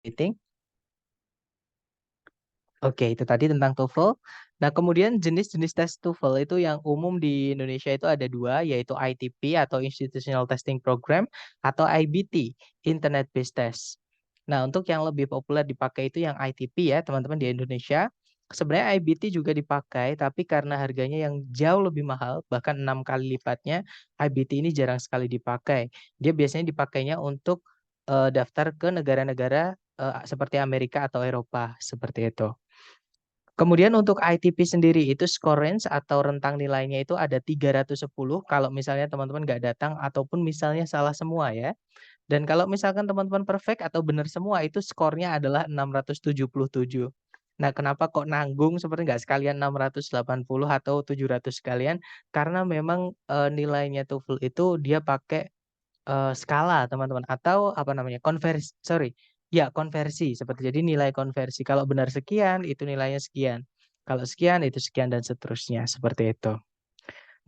meeting. Oke, itu tadi tentang TOEFL. Nah, kemudian jenis-jenis tes TOEFL itu yang umum di Indonesia itu ada dua, yaitu ITP atau Institutional Testing Program atau IBT, Internet Based Test. Nah, untuk yang lebih populer dipakai itu yang ITP ya, teman-teman di Indonesia. Sebenarnya IBT juga dipakai, tapi karena harganya yang jauh lebih mahal, bahkan 6 kali lipatnya, IBT ini jarang sekali dipakai. Dia biasanya dipakainya untuk daftar ke negara-negara seperti Amerika atau Eropa, seperti itu. Kemudian untuk ITP sendiri itu score range atau rentang nilainya itu ada 310 kalau misalnya teman-teman nggak datang ataupun misalnya salah semua ya. Dan kalau misalkan teman-teman perfect atau benar semua itu skornya adalah 677. Nah, kenapa kok nanggung seperti nggak sekalian 680 atau 700 sekalian? Karena memang nilainya TOEFL itu dia pakai skala teman-teman atau apa namanya konversi sorry ya konversi seperti jadi nilai konversi kalau benar sekian itu nilainya sekian kalau sekian itu sekian dan seterusnya seperti itu.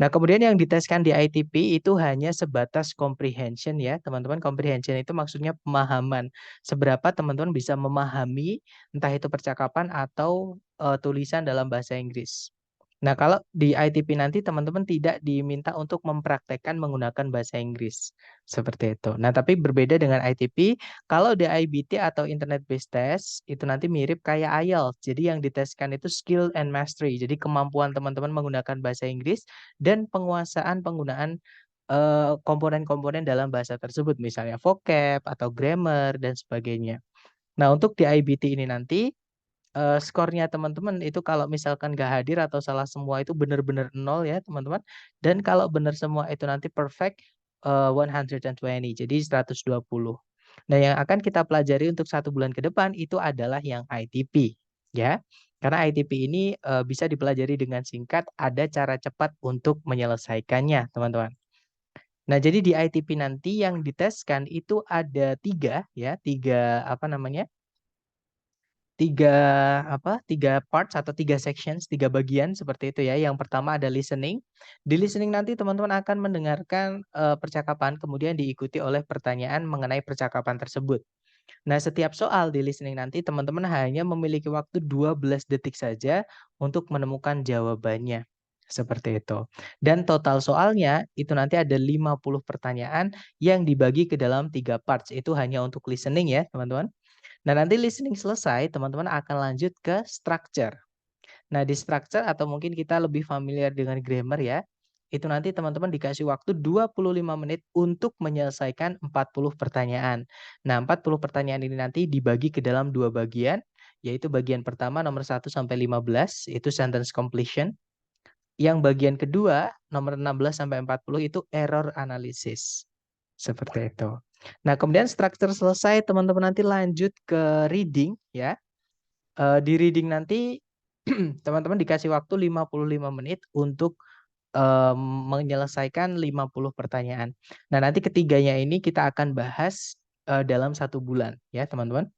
Nah, kemudian yang diteskan di ITP itu hanya sebatas comprehension ya, teman-teman. Comprehension itu maksudnya pemahaman. Seberapa teman-teman bisa memahami entah itu percakapan atau tulisan dalam bahasa Inggris. Nah, kalau di ITP nanti teman-teman tidak diminta untuk mempraktekkan menggunakan bahasa Inggris. Seperti itu. Nah, tapi berbeda dengan ITP, kalau di IBT atau Internet Based Test, itu nanti mirip kayak IELTS. Jadi yang diteskan itu skill and mastery. Jadi kemampuan teman-teman menggunakan bahasa Inggris dan penguasaan penggunaan komponen-komponen dalam bahasa tersebut. Misalnya vocab atau grammar dan sebagainya. Nah, untuk di IBT ini nanti skornya teman-teman itu kalau misalkan nggak hadir atau salah semua itu benar-benar nol ya teman-teman. Dan kalau benar semua itu nanti perfect 120, jadi 120. Nah, yang akan kita pelajari untuk 1 bulan ke depan itu adalah yang ITP ya. Karena ITP ini bisa dipelajari dengan singkat, ada cara cepat untuk menyelesaikannya teman-teman. Nah, jadi di ITP nanti yang diteskan itu ada tiga ya, tiga apa namanya? Tiga tiga parts atau tiga sections, tiga bagian seperti itu ya. Yang pertama ada listening. Di listening nanti teman-teman akan mendengarkan percakapan, kemudian diikuti oleh pertanyaan mengenai percakapan tersebut. Nah, setiap soal di listening nanti teman-teman hanya memiliki waktu 12 detik saja untuk menemukan jawabannya. Seperti itu. Dan total soalnya itu nanti ada 50 pertanyaan yang dibagi ke dalam tiga parts. Itu hanya untuk listening ya, teman-teman. Nah, nanti listening selesai, teman-teman akan lanjut ke structure. Nah, di structure atau mungkin kita lebih familiar dengan grammar ya, itu nanti teman-teman dikasih waktu 25 menit untuk menyelesaikan 40 pertanyaan. Nah, 40 pertanyaan ini nanti dibagi ke dalam dua bagian, yaitu bagian pertama nomor 1 sampai 15, itu sentence completion. Yang bagian kedua, nomor 16 sampai 40 itu error analysis. Seperti itu. Nah, kemudian structure selesai, teman-teman nanti lanjut ke reading ya. Di reading nanti teman-teman dikasih waktu 55 menit untuk menyelesaikan 50 pertanyaan. Nah, nanti ketiganya ini kita akan bahas dalam 1 bulan ya, teman-teman.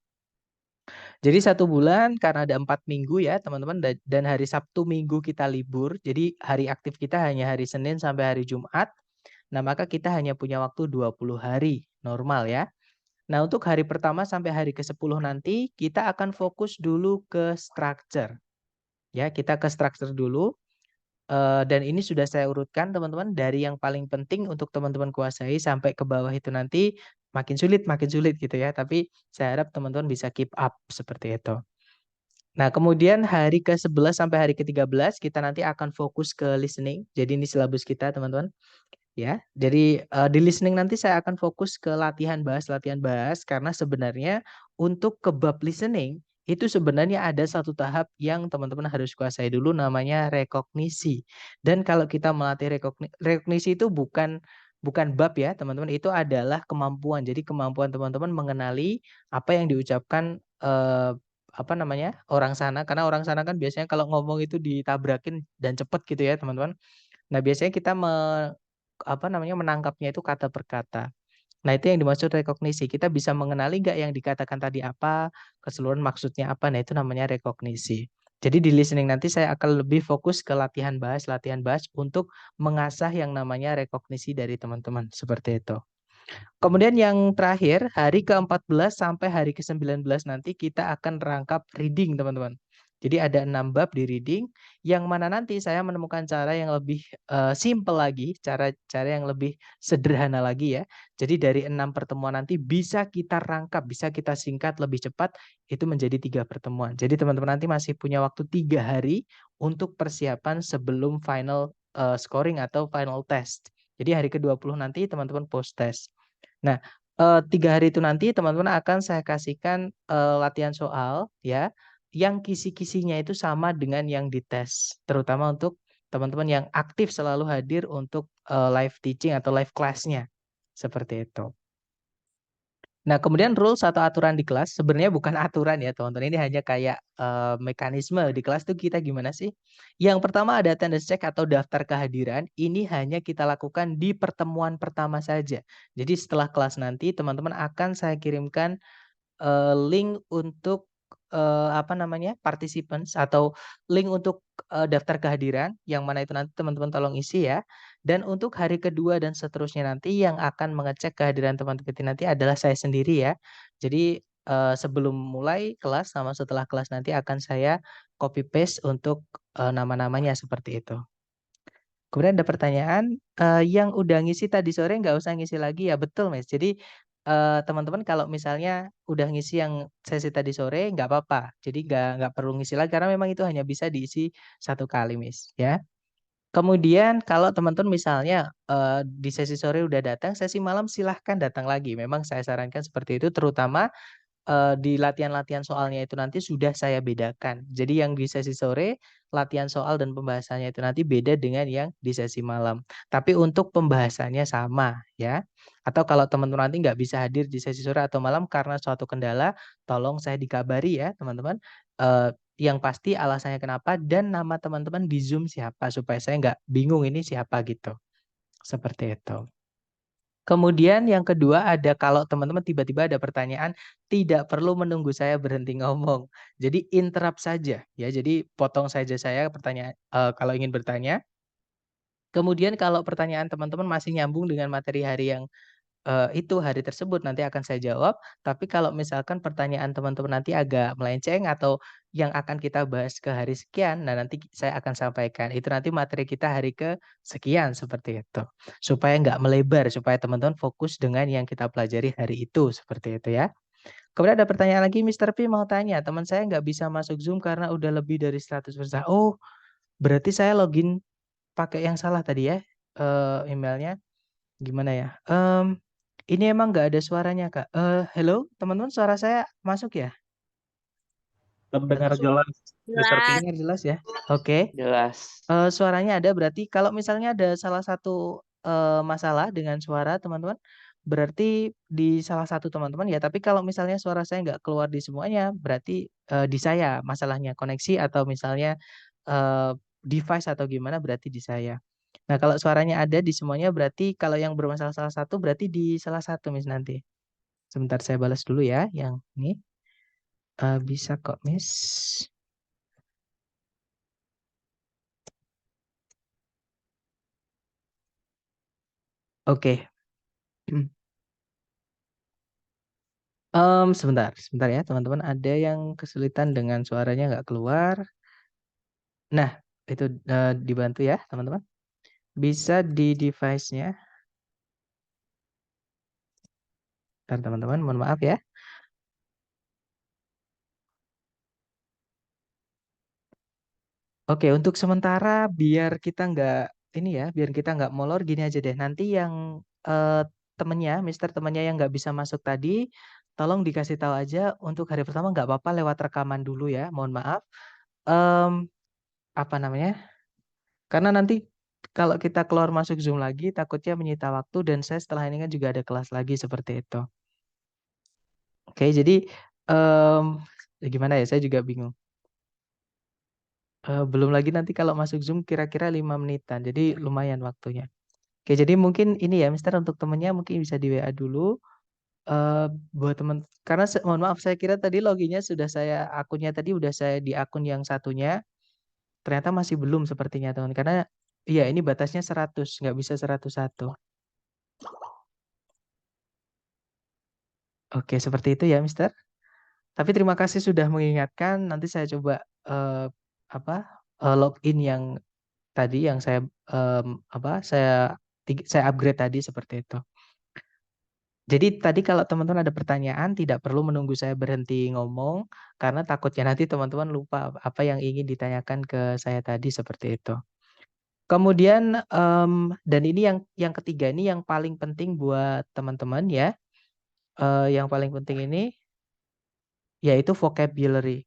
Jadi 1 bulan karena ada 4 minggu ya teman-teman dan hari Sabtu Minggu kita libur. Jadi hari aktif kita hanya hari Senin sampai hari Jumat. Nah, maka kita hanya punya waktu 20 hari normal ya. Nah, untuk hari pertama sampai hari ke-10 nanti kita akan fokus dulu ke structure. Ya, kita ke structure dulu. Dan ini sudah saya urutkan teman-teman dari yang paling penting untuk teman-teman kuasai sampai ke bawah itu nanti makin sulit gitu ya. Tapi saya harap teman-teman bisa keep up seperti itu. Nah, kemudian hari ke-11 sampai hari ke-13 kita nanti akan fokus ke listening. Jadi ini silabus kita, teman-teman. Ya, jadi di listening nanti saya akan fokus ke latihan bahas karena sebenarnya untuk ke bab listening itu sebenarnya ada satu tahap yang teman-teman harus kuasai dulu namanya rekognisi. Dan kalau kita melatih rekognisi itu bukan bab ya, teman-teman, itu adalah kemampuan. Jadi kemampuan teman-teman mengenali apa yang diucapkan apa namanya? Orang sana karena orang sana kan biasanya kalau ngomong itu ditabrakin dan cepet gitu ya, teman-teman. Nah, biasanya kita apa namanya, menangkapnya itu kata per kata. Nah, itu yang dimaksud rekognisi. Kita bisa mengenali nggak yang dikatakan tadi apa, keseluruhan maksudnya apa. Nah, itu namanya rekognisi. Jadi di listening nanti saya akan lebih fokus ke latihan bahas untuk mengasah yang namanya rekognisi dari teman-teman. Seperti itu. Kemudian yang terakhir, hari ke-14 sampai hari ke-19 nanti kita akan rangkap reading, teman-teman. Jadi ada 6 bab di reading, yang mana nanti saya menemukan cara yang lebih simple lagi, cara yang lebih sederhana lagi ya. Jadi dari 6 pertemuan nanti bisa kita rangkap, bisa kita singkat lebih cepat, itu menjadi 3 pertemuan. Jadi teman-teman nanti masih punya waktu 3 hari untuk persiapan sebelum final scoring atau final test. Jadi hari ke-20 nanti teman-teman post test. Nah, 3 hari itu nanti teman-teman akan saya kasihkan, latihan soal ya, yang kisi-kisinya itu sama dengan yang dites. Terutama untuk teman-teman yang aktif selalu hadir untuk, live teaching atau live class-nya, seperti itu. Nah, kemudian rules atau aturan di kelas sebenarnya bukan aturan ya teman-teman, ini hanya kayak, mekanisme di kelas tuh kita gimana sih. Yang pertama ada attendance check atau daftar kehadiran, ini hanya kita lakukan di pertemuan pertama saja. Jadi setelah kelas nanti teman-teman akan saya kirimkan link untuk, apa namanya, participants atau link untuk, daftar kehadiran, yang mana itu nanti teman-teman tolong isi ya. Dan untuk hari kedua dan seterusnya nanti yang akan mengecek kehadiran teman-teman nanti adalah saya sendiri ya. Jadi, sebelum mulai kelas sama setelah kelas nanti akan saya copy paste untuk, nama-namanya seperti itu. Kemudian ada pertanyaan, yang udah ngisi tadi sore nggak usah ngisi lagi ya? Betul, Mas. Jadi, teman-teman kalau misalnya udah ngisi yang sesi tadi sore nggak apa-apa. Jadi nggak perlu ngisi lagi karena memang itu hanya bisa diisi 1 kali, Miss, ya. Kemudian kalau teman-teman misalnya, di sesi sore udah datang, sesi malam silahkan datang lagi. Memang saya sarankan seperti itu terutama di latihan-latihan soalnya itu nanti sudah saya bedakan. Jadi yang di sesi sore, latihan soal dan pembahasannya itu nanti beda dengan yang di sesi malam. Tapi untuk pembahasannya sama ya. Atau kalau teman-teman nanti nggak bisa hadir di sesi sore atau malam karena suatu kendala, tolong saya dikabari ya teman-teman. Yang pasti alasannya kenapa dan nama teman-teman di Zoom siapa, supaya saya nggak bingung ini siapa gitu. Seperti itu. Kemudian yang kedua ada kalau teman-teman tiba-tiba ada pertanyaan, tidak perlu menunggu saya berhenti ngomong. Jadi interrupt saja ya, jadi potong saja saya pertanyaan kalau ingin bertanya. Kemudian kalau pertanyaan teman-teman masih nyambung dengan materi hari yang itu hari tersebut nanti akan saya jawab, tapi kalau misalkan pertanyaan teman-teman nanti agak melenceng atau yang akan kita bahas ke hari sekian, nah nanti saya akan sampaikan, itu nanti materi kita hari ke sekian, seperti itu. Supaya nggak melebar, supaya teman-teman fokus dengan yang kita pelajari hari itu, seperti itu ya. Kemudian ada pertanyaan lagi, Mister P mau tanya, teman saya nggak bisa masuk Zoom karena udah lebih dari 100%. Oh, berarti saya login pakai yang salah tadi ya, emailnya. Gimana ya, ini emang nggak ada suaranya, Kak. Hello, teman-teman suara saya masuk ya? Terdengar jelas, Mr. P. Jelas. Dengar jelas ya? Oke. Jelas. Suaranya ada berarti kalau misalnya ada salah satu, masalah dengan suara teman-teman, berarti di salah satu teman-teman ya, tapi kalau misalnya suara saya nggak keluar di semuanya, berarti, di saya masalahnya, koneksi atau misalnya, device atau gimana berarti di saya. Nah, kalau suaranya ada di semuanya berarti kalau yang bermasalah salah satu berarti di salah satu, Miss, nanti. Sebentar saya balas dulu ya yang ini. Bisa kok, Miss. Oke. Sebentar sebentar ya teman-teman, ada yang kesulitan dengan suaranya nggak keluar. Nah, itu, dibantu ya teman-teman. Bisa di device-nya. Bentar teman-teman, mohon maaf ya. Oke, untuk sementara biar kita nggak ini ya, biar kita nggak molor gini aja deh. Nanti yang, temennya, Mister temennya yang nggak bisa masuk tadi, tolong dikasih tahu aja untuk hari pertama nggak apa-apa lewat rekaman dulu ya, mohon maaf. Mmm, apa namanya, karena nanti kalau kita keluar masuk Zoom lagi takutnya menyita waktu dan saya setelah ini kan juga ada kelas lagi seperti itu. Oke, jadi, ya gimana ya, saya juga bingung. Belum lagi nanti kalau masuk Zoom kira-kira 5 menitan, jadi lumayan waktunya. Oke, jadi mungkin ini ya, Mister, untuk temennya mungkin bisa di WA dulu, buat temen karena mohon maaf saya kira tadi loginnya sudah saya akunnya tadi udah saya di akun yang satunya, ternyata masih belum sepertinya, teman. Karena iya, ini batasnya 100, nggak bisa 101. Oke, seperti itu ya, Mister. Tapi terima kasih sudah mengingatkan. Nanti saya coba apa login yang tadi yang saya saya upgrade tadi seperti itu. Jadi tadi kalau teman-teman ada pertanyaan tidak perlu menunggu saya berhenti ngomong karena takutnya nanti teman-teman lupa apa yang ingin ditanyakan ke saya tadi seperti itu. Kemudian dan ini yang ketiga ini yang paling penting buat teman-teman ya. Yang paling penting ini yaitu vocabulary.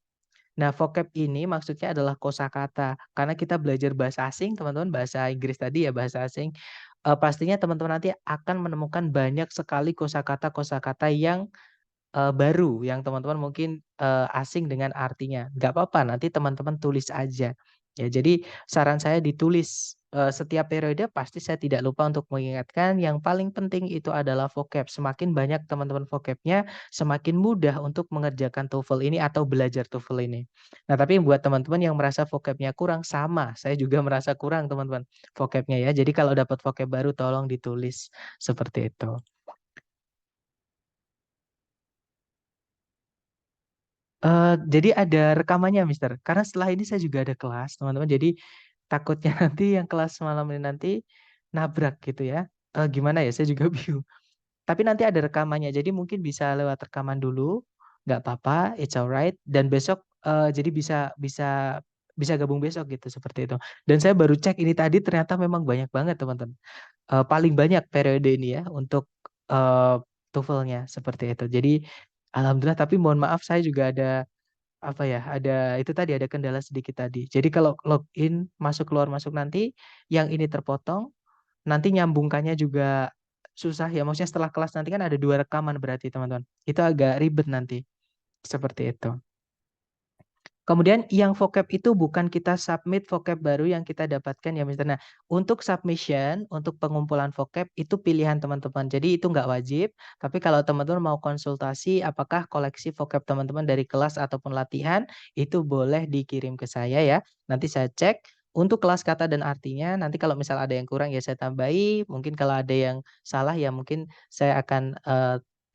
Nah, vocab ini maksudnya adalah kosakata. Karena kita belajar bahasa asing, teman-teman, bahasa Inggris tadi ya, bahasa asing. Pastinya teman-teman nanti akan menemukan banyak sekali kosakata-kosakata yang baru yang teman-teman mungkin, asing dengan artinya. Nggak apa-apa, nanti teman-teman tulis aja. Ya, jadi saran saya ditulis, setiap periode pasti saya tidak lupa untuk mengingatkan yang paling penting itu adalah vocab. Semakin banyak teman-teman vocabnya, semakin mudah untuk mengerjakan TOEFL ini atau belajar TOEFL ini. Nah, tapi buat teman-teman yang merasa vocabnya kurang, sama, saya juga merasa kurang teman-teman vocabnya ya. Jadi kalau dapat vocab baru tolong ditulis, seperti itu. Jadi ada rekamannya, Mister. Karena setelah ini saya juga ada kelas, teman-teman. Jadi takutnya nanti yang kelas malam ini nanti nabrak gitu ya. Gimana ya, saya juga bingung. Tapi nanti ada rekamannya, jadi mungkin bisa lewat rekaman dulu, nggak apa-apa, it's alright. Dan besok, jadi bisa bisa bisa gabung besok gitu, seperti itu. Dan saya baru cek ini tadi ternyata memang banyak banget, teman-teman. Paling banyak periode ini ya untuk, eee, TOEFL-nya, seperti itu. Jadi alhamdulillah, tapi mohon maaf saya juga ada apa ya, ada itu tadi, ada kendala sedikit tadi. Jadi kalau login, masuk keluar masuk nanti, yang ini terpotong, nanti nyambungkannya juga susah ya, maksudnya setelah kelas nanti kan ada 2 rekaman berarti teman-teman. Itu agak ribet nanti, seperti itu. Kemudian yang vocab itu bukan kita submit vocab baru yang kita dapatkan ya Mister. Nah, untuk submission, untuk pengumpulan vocab itu pilihan teman-teman. Jadi itu nggak wajib, tapi kalau teman-teman mau konsultasi apakah koleksi vocab teman-teman dari kelas ataupun latihan, itu boleh dikirim ke saya ya. Nanti saya cek untuk kelas kata dan artinya, nanti kalau misal ada yang kurang ya saya tambahi, mungkin kalau ada yang salah ya mungkin saya akan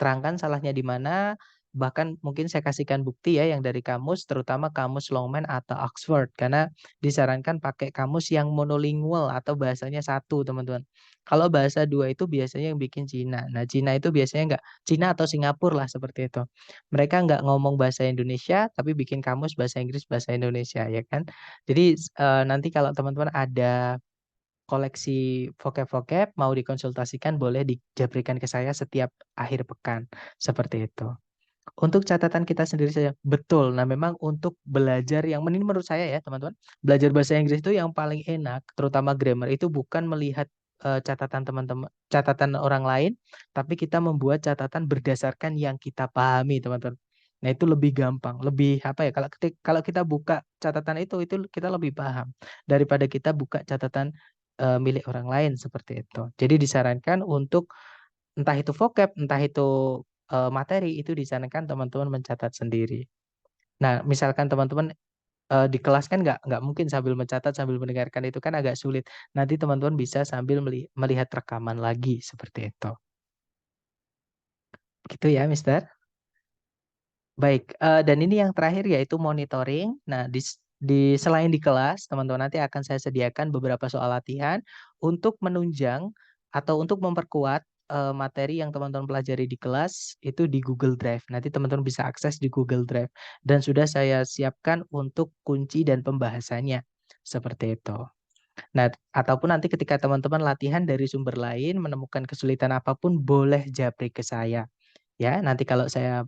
terangkan salahnya di mana. Bahkan mungkin saya kasihkan bukti ya yang dari kamus, terutama kamus Longman atau Oxford, karena disarankan pakai kamus yang monolingual atau bahasanya satu, teman-teman. Kalau bahasa dua itu biasanya yang bikin Cina. Nah, Cina itu biasanya nggak, Cina atau Singapura lah seperti itu. Mereka nggak ngomong bahasa Indonesia, tapi bikin kamus bahasa Inggris, bahasa Indonesia, ya kan? Jadi nanti kalau teman-teman ada koleksi vocab-vocab mau dikonsultasikan boleh dijabrikan ke saya setiap akhir pekan, seperti itu. Untuk catatan kita sendiri saja, betul. Nah, memang untuk belajar yang ini menurut saya ya, teman-teman, belajar bahasa Inggris itu yang paling enak, terutama grammar itu bukan melihat catatan teman-teman, catatan orang lain, tapi kita membuat catatan berdasarkan yang kita pahami, teman-teman. Nah, itu lebih gampang, lebih apa ya? Kalau kita buka catatan itu kita lebih paham daripada kita buka catatan milik orang lain seperti itu. Jadi disarankan untuk entah itu vocab, entah itu materi, itu disarankan teman-teman mencatat sendiri. Nah, misalkan teman-teman, di kelas kan nggak mungkin sambil mencatat, sambil mendengarkan itu kan agak sulit. Nanti teman-teman bisa sambil melihat rekaman lagi, seperti itu. Gitu ya, Mister. Baik, dan ini yang terakhir yaitu monitoring. Nah, selain di kelas, teman-teman nanti akan saya sediakan beberapa soal latihan untuk menunjang atau untuk memperkuat materi yang teman-teman pelajari di kelas itu di Google Drive. Nanti teman-teman bisa akses di Google Drive dan sudah saya siapkan untuk kunci dan pembahasannya. Seperti itu. Nah, ataupun nanti ketika teman-teman latihan dari sumber lain menemukan kesulitan apapun boleh japri ke saya. Ya, nanti kalau saya,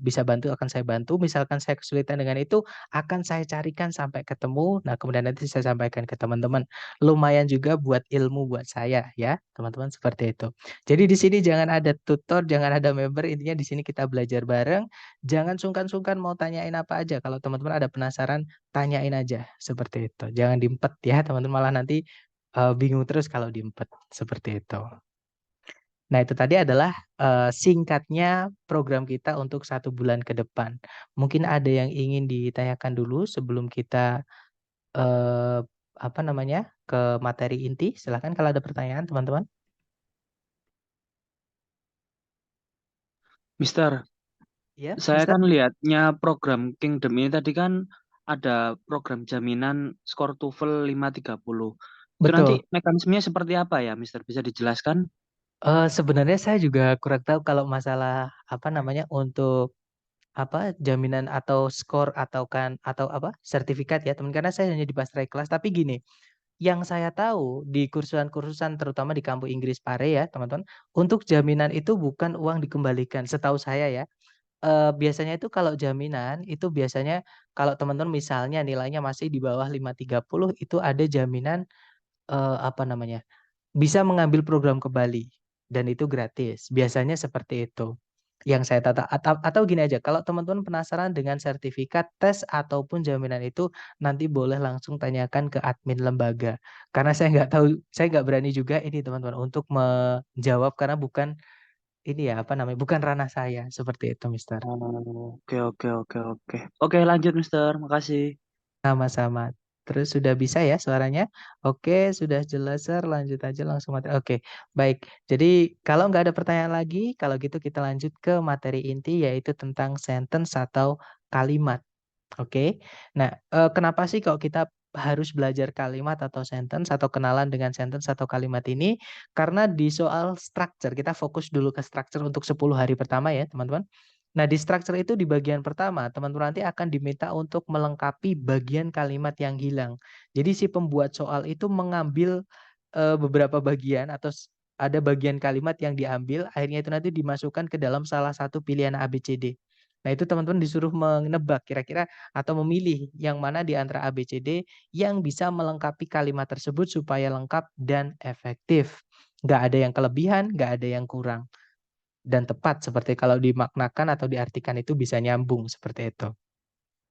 bisa bantu akan saya bantu, misalkan saya kesulitan dengan itu, akan saya carikan sampai ketemu, nah kemudian nanti saya sampaikan ke teman-teman. Lumayan juga buat ilmu buat saya ya, teman-teman seperti itu. Jadi di sini jangan ada tutor, jangan ada member, intinya di sini kita belajar bareng, jangan sungkan-sungkan mau tanyain apa aja, kalau teman-teman ada penasaran, tanyain aja, seperti itu. Jangan diempet ya teman-teman, malah nanti, bingung terus kalau diempet, seperti itu. Nah, itu tadi adalah singkatnya program kita untuk 1 bulan ke depan. Mungkin ada yang ingin ditanyakan dulu sebelum kita eee, apa namanya, ke materi inti? Silahkan kalau ada pertanyaan, teman-teman. Mister, Ya, saya Mister? kan lihatnya program Kingdom ini tadi kan ada program jaminan skor TOEFL 530. Itu nanti Betul. mekanismenya seperti apa ya, Mister? Bisa dijelaskan? Sebenarnya saya juga kurang tahu kalau masalah apa namanya untuk apa jaminan atau skor atau kan atau apa sertifikat ya teman karena saya hanya di Pastra kelas tapi gini yang saya tahu di kursusan-kursusan terutama di kampus Inggris Pare ya teman-teman untuk jaminan itu bukan uang dikembalikan setahu saya ya. Biasanya itu kalau jaminan itu biasanya kalau teman-teman misalnya nilainya masih di bawah 530 itu ada jaminan apa namanya bisa mengambil program ke Bali dan itu gratis. Biasanya seperti itu. Yang saya tata atau gini aja, kalau teman-teman penasaran dengan sertifikat tes ataupun jaminan itu nanti boleh langsung tanyakan ke admin lembaga. Karena saya nggak tahu, saya nggak berani juga ini teman-teman untuk menjawab karena bukan ini ya apa namanya, bukan ranah saya seperti itu, Mister. Oh, oke, oke, oke, oke. Oke, lanjut, Mister. Makasih. Sama-sama. Terus sudah bisa ya suaranya? Oke, sudah jelas, Sir. Lanjut aja langsung materi. Oke, baik. Jadi kalau nggak ada pertanyaan lagi, kalau gitu kita lanjut ke materi inti yaitu tentang sentence atau kalimat. Oke. Nah, kenapa sih kok kita harus belajar kalimat atau sentence atau kenalan dengan sentence atau kalimat ini? Karena di soal structure, kita fokus dulu ke structure untuk 10 hari pertama ya, teman-teman. Nah, di structure itu di bagian pertama, teman-teman nanti akan diminta untuk melengkapi bagian kalimat yang hilang. Jadi si pembuat soal itu mengambil beberapa bagian atau ada bagian kalimat yang diambil, akhirnya itu nanti dimasukkan ke dalam salah satu pilihan ABCD. Nah, itu teman-teman disuruh menebak kira-kira atau memilih yang mana di antara ABCD yang bisa melengkapi kalimat tersebut supaya lengkap dan efektif. Nggak ada yang kelebihan, nggak ada yang kurang dan tepat seperti kalau dimaknakan atau diartikan itu bisa nyambung seperti itu.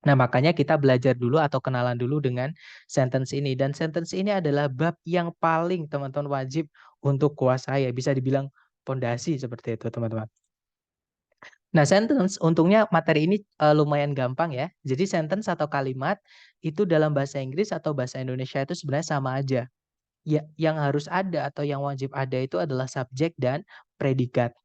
Nah, makanya kita belajar dulu atau kenalan dulu dengan sentence ini dan sentence ini adalah bab yang paling teman-teman wajib untuk kuasai, bisa dibilang pondasi seperti itu, teman-teman. Nah, sentence untungnya materi ini lumayan gampang ya. Jadi sentence atau kalimat itu dalam bahasa Inggris atau bahasa Indonesia itu sebenarnya sama aja. Ya, yang harus ada atau yang wajib ada itu adalah subjek dan predikat.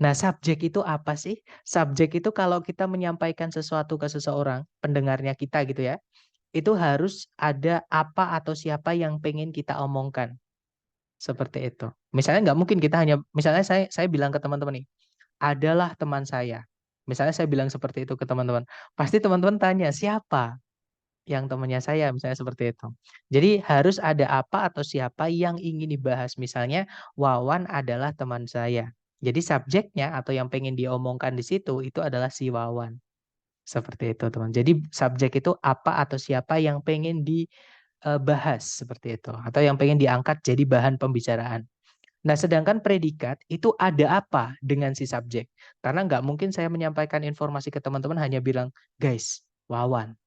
Nah, subjek itu apa sih? Subjek itu kalau kita menyampaikan sesuatu ke seseorang, pendengarnya kita gitu ya, itu harus ada apa atau siapa yang pengen kita omongkan. Seperti itu. Misalnya nggak mungkin kita hanya, misalnya saya bilang ke teman-teman nih, adalah teman saya. Misalnya saya bilang seperti itu ke teman-teman. Pasti teman-teman tanya, siapa yang temannya saya? Misalnya seperti itu. Jadi harus ada apa atau siapa yang ingin dibahas. Misalnya, Wawan adalah teman saya. Jadi subjeknya atau yang pengen diomongkan di situ itu adalah si Wawan. Seperti itu, teman. Jadi subjek itu apa atau siapa yang pengen dibahas seperti itu. Atau yang pengen diangkat jadi bahan pembicaraan. Nah, sedangkan predikat itu ada apa dengan si subjek. Karena nggak mungkin saya menyampaikan informasi ke teman-teman hanya bilang, guys, Wawan.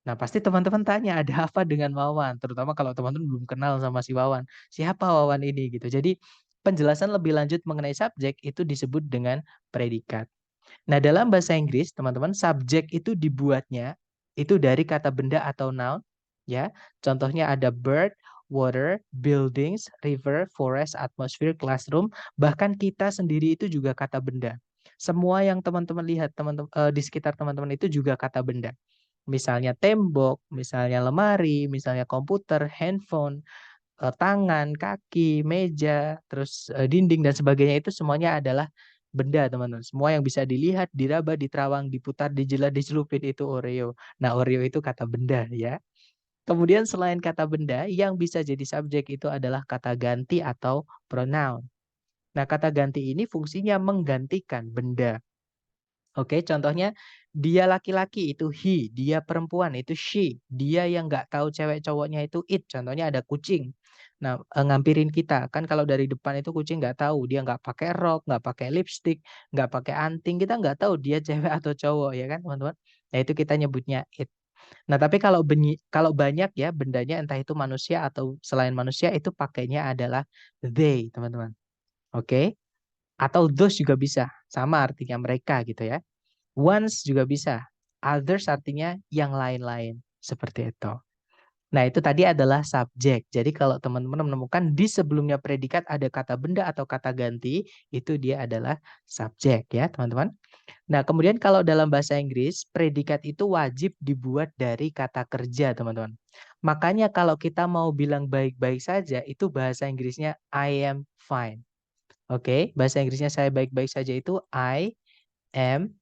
Nah, pasti teman-teman tanya, ada apa dengan Wawan? Terutama kalau teman-teman belum kenal sama si Wawan. Siapa Wawan ini gitu. Jadi, penjelasan lebih lanjut mengenai subjek itu disebut dengan predikat. Nah, dalam bahasa Inggris, teman-teman, subjek itu dibuatnya itu dari kata benda atau noun, ya. Contohnya ada bird, water, buildings, river, forest, atmosphere, classroom, bahkan kita sendiri itu juga kata benda. Semua yang teman-teman lihat teman-teman di sekitar teman-teman itu juga kata benda. Misalnya tembok, misalnya lemari, misalnya komputer, handphone, tangan, kaki, meja, terus dinding dan sebagainya itu semuanya adalah benda, teman-teman. Semua yang bisa dilihat, diraba, diterawang, diputar, dijelat, dicelupin itu Oreo. Nah, Oreo itu kata benda ya. Kemudian selain kata benda, yang bisa jadi subjek itu adalah kata ganti atau pronoun. Nah, kata ganti ini fungsinya menggantikan benda. Oke, contohnya dia laki-laki itu he, dia perempuan itu she, dia yang nggak tahu cewek cowoknya itu it. Contohnya ada kucing. Nah, ngampirin kita kan kalau dari depan itu kucing nggak tahu, dia nggak pakai rok, nggak pakai lipstick, nggak pakai anting, kita nggak tahu dia cewek atau cowok ya kan teman-teman. Nah itu kita nyebutnya it. Nah tapi kalau banyak ya bendanya entah itu manusia atau selain manusia itu pakainya adalah they teman-teman. Oke, atau those juga bisa, sama artinya mereka gitu ya. Once juga bisa. Others artinya yang lain-lain. Seperti itu. Nah, itu tadi adalah subjek. Jadi kalau teman-teman menemukan di sebelumnya predikat ada kata benda atau kata ganti, itu dia adalah subjek ya, teman-teman. Nah, kemudian kalau dalam bahasa Inggris, predikat itu wajib dibuat dari kata kerja, teman-teman. Makanya kalau kita mau bilang baik-baik saja, itu bahasa Inggrisnya I am fine. Oke, bahasa Inggrisnya saya baik-baik saja itu I am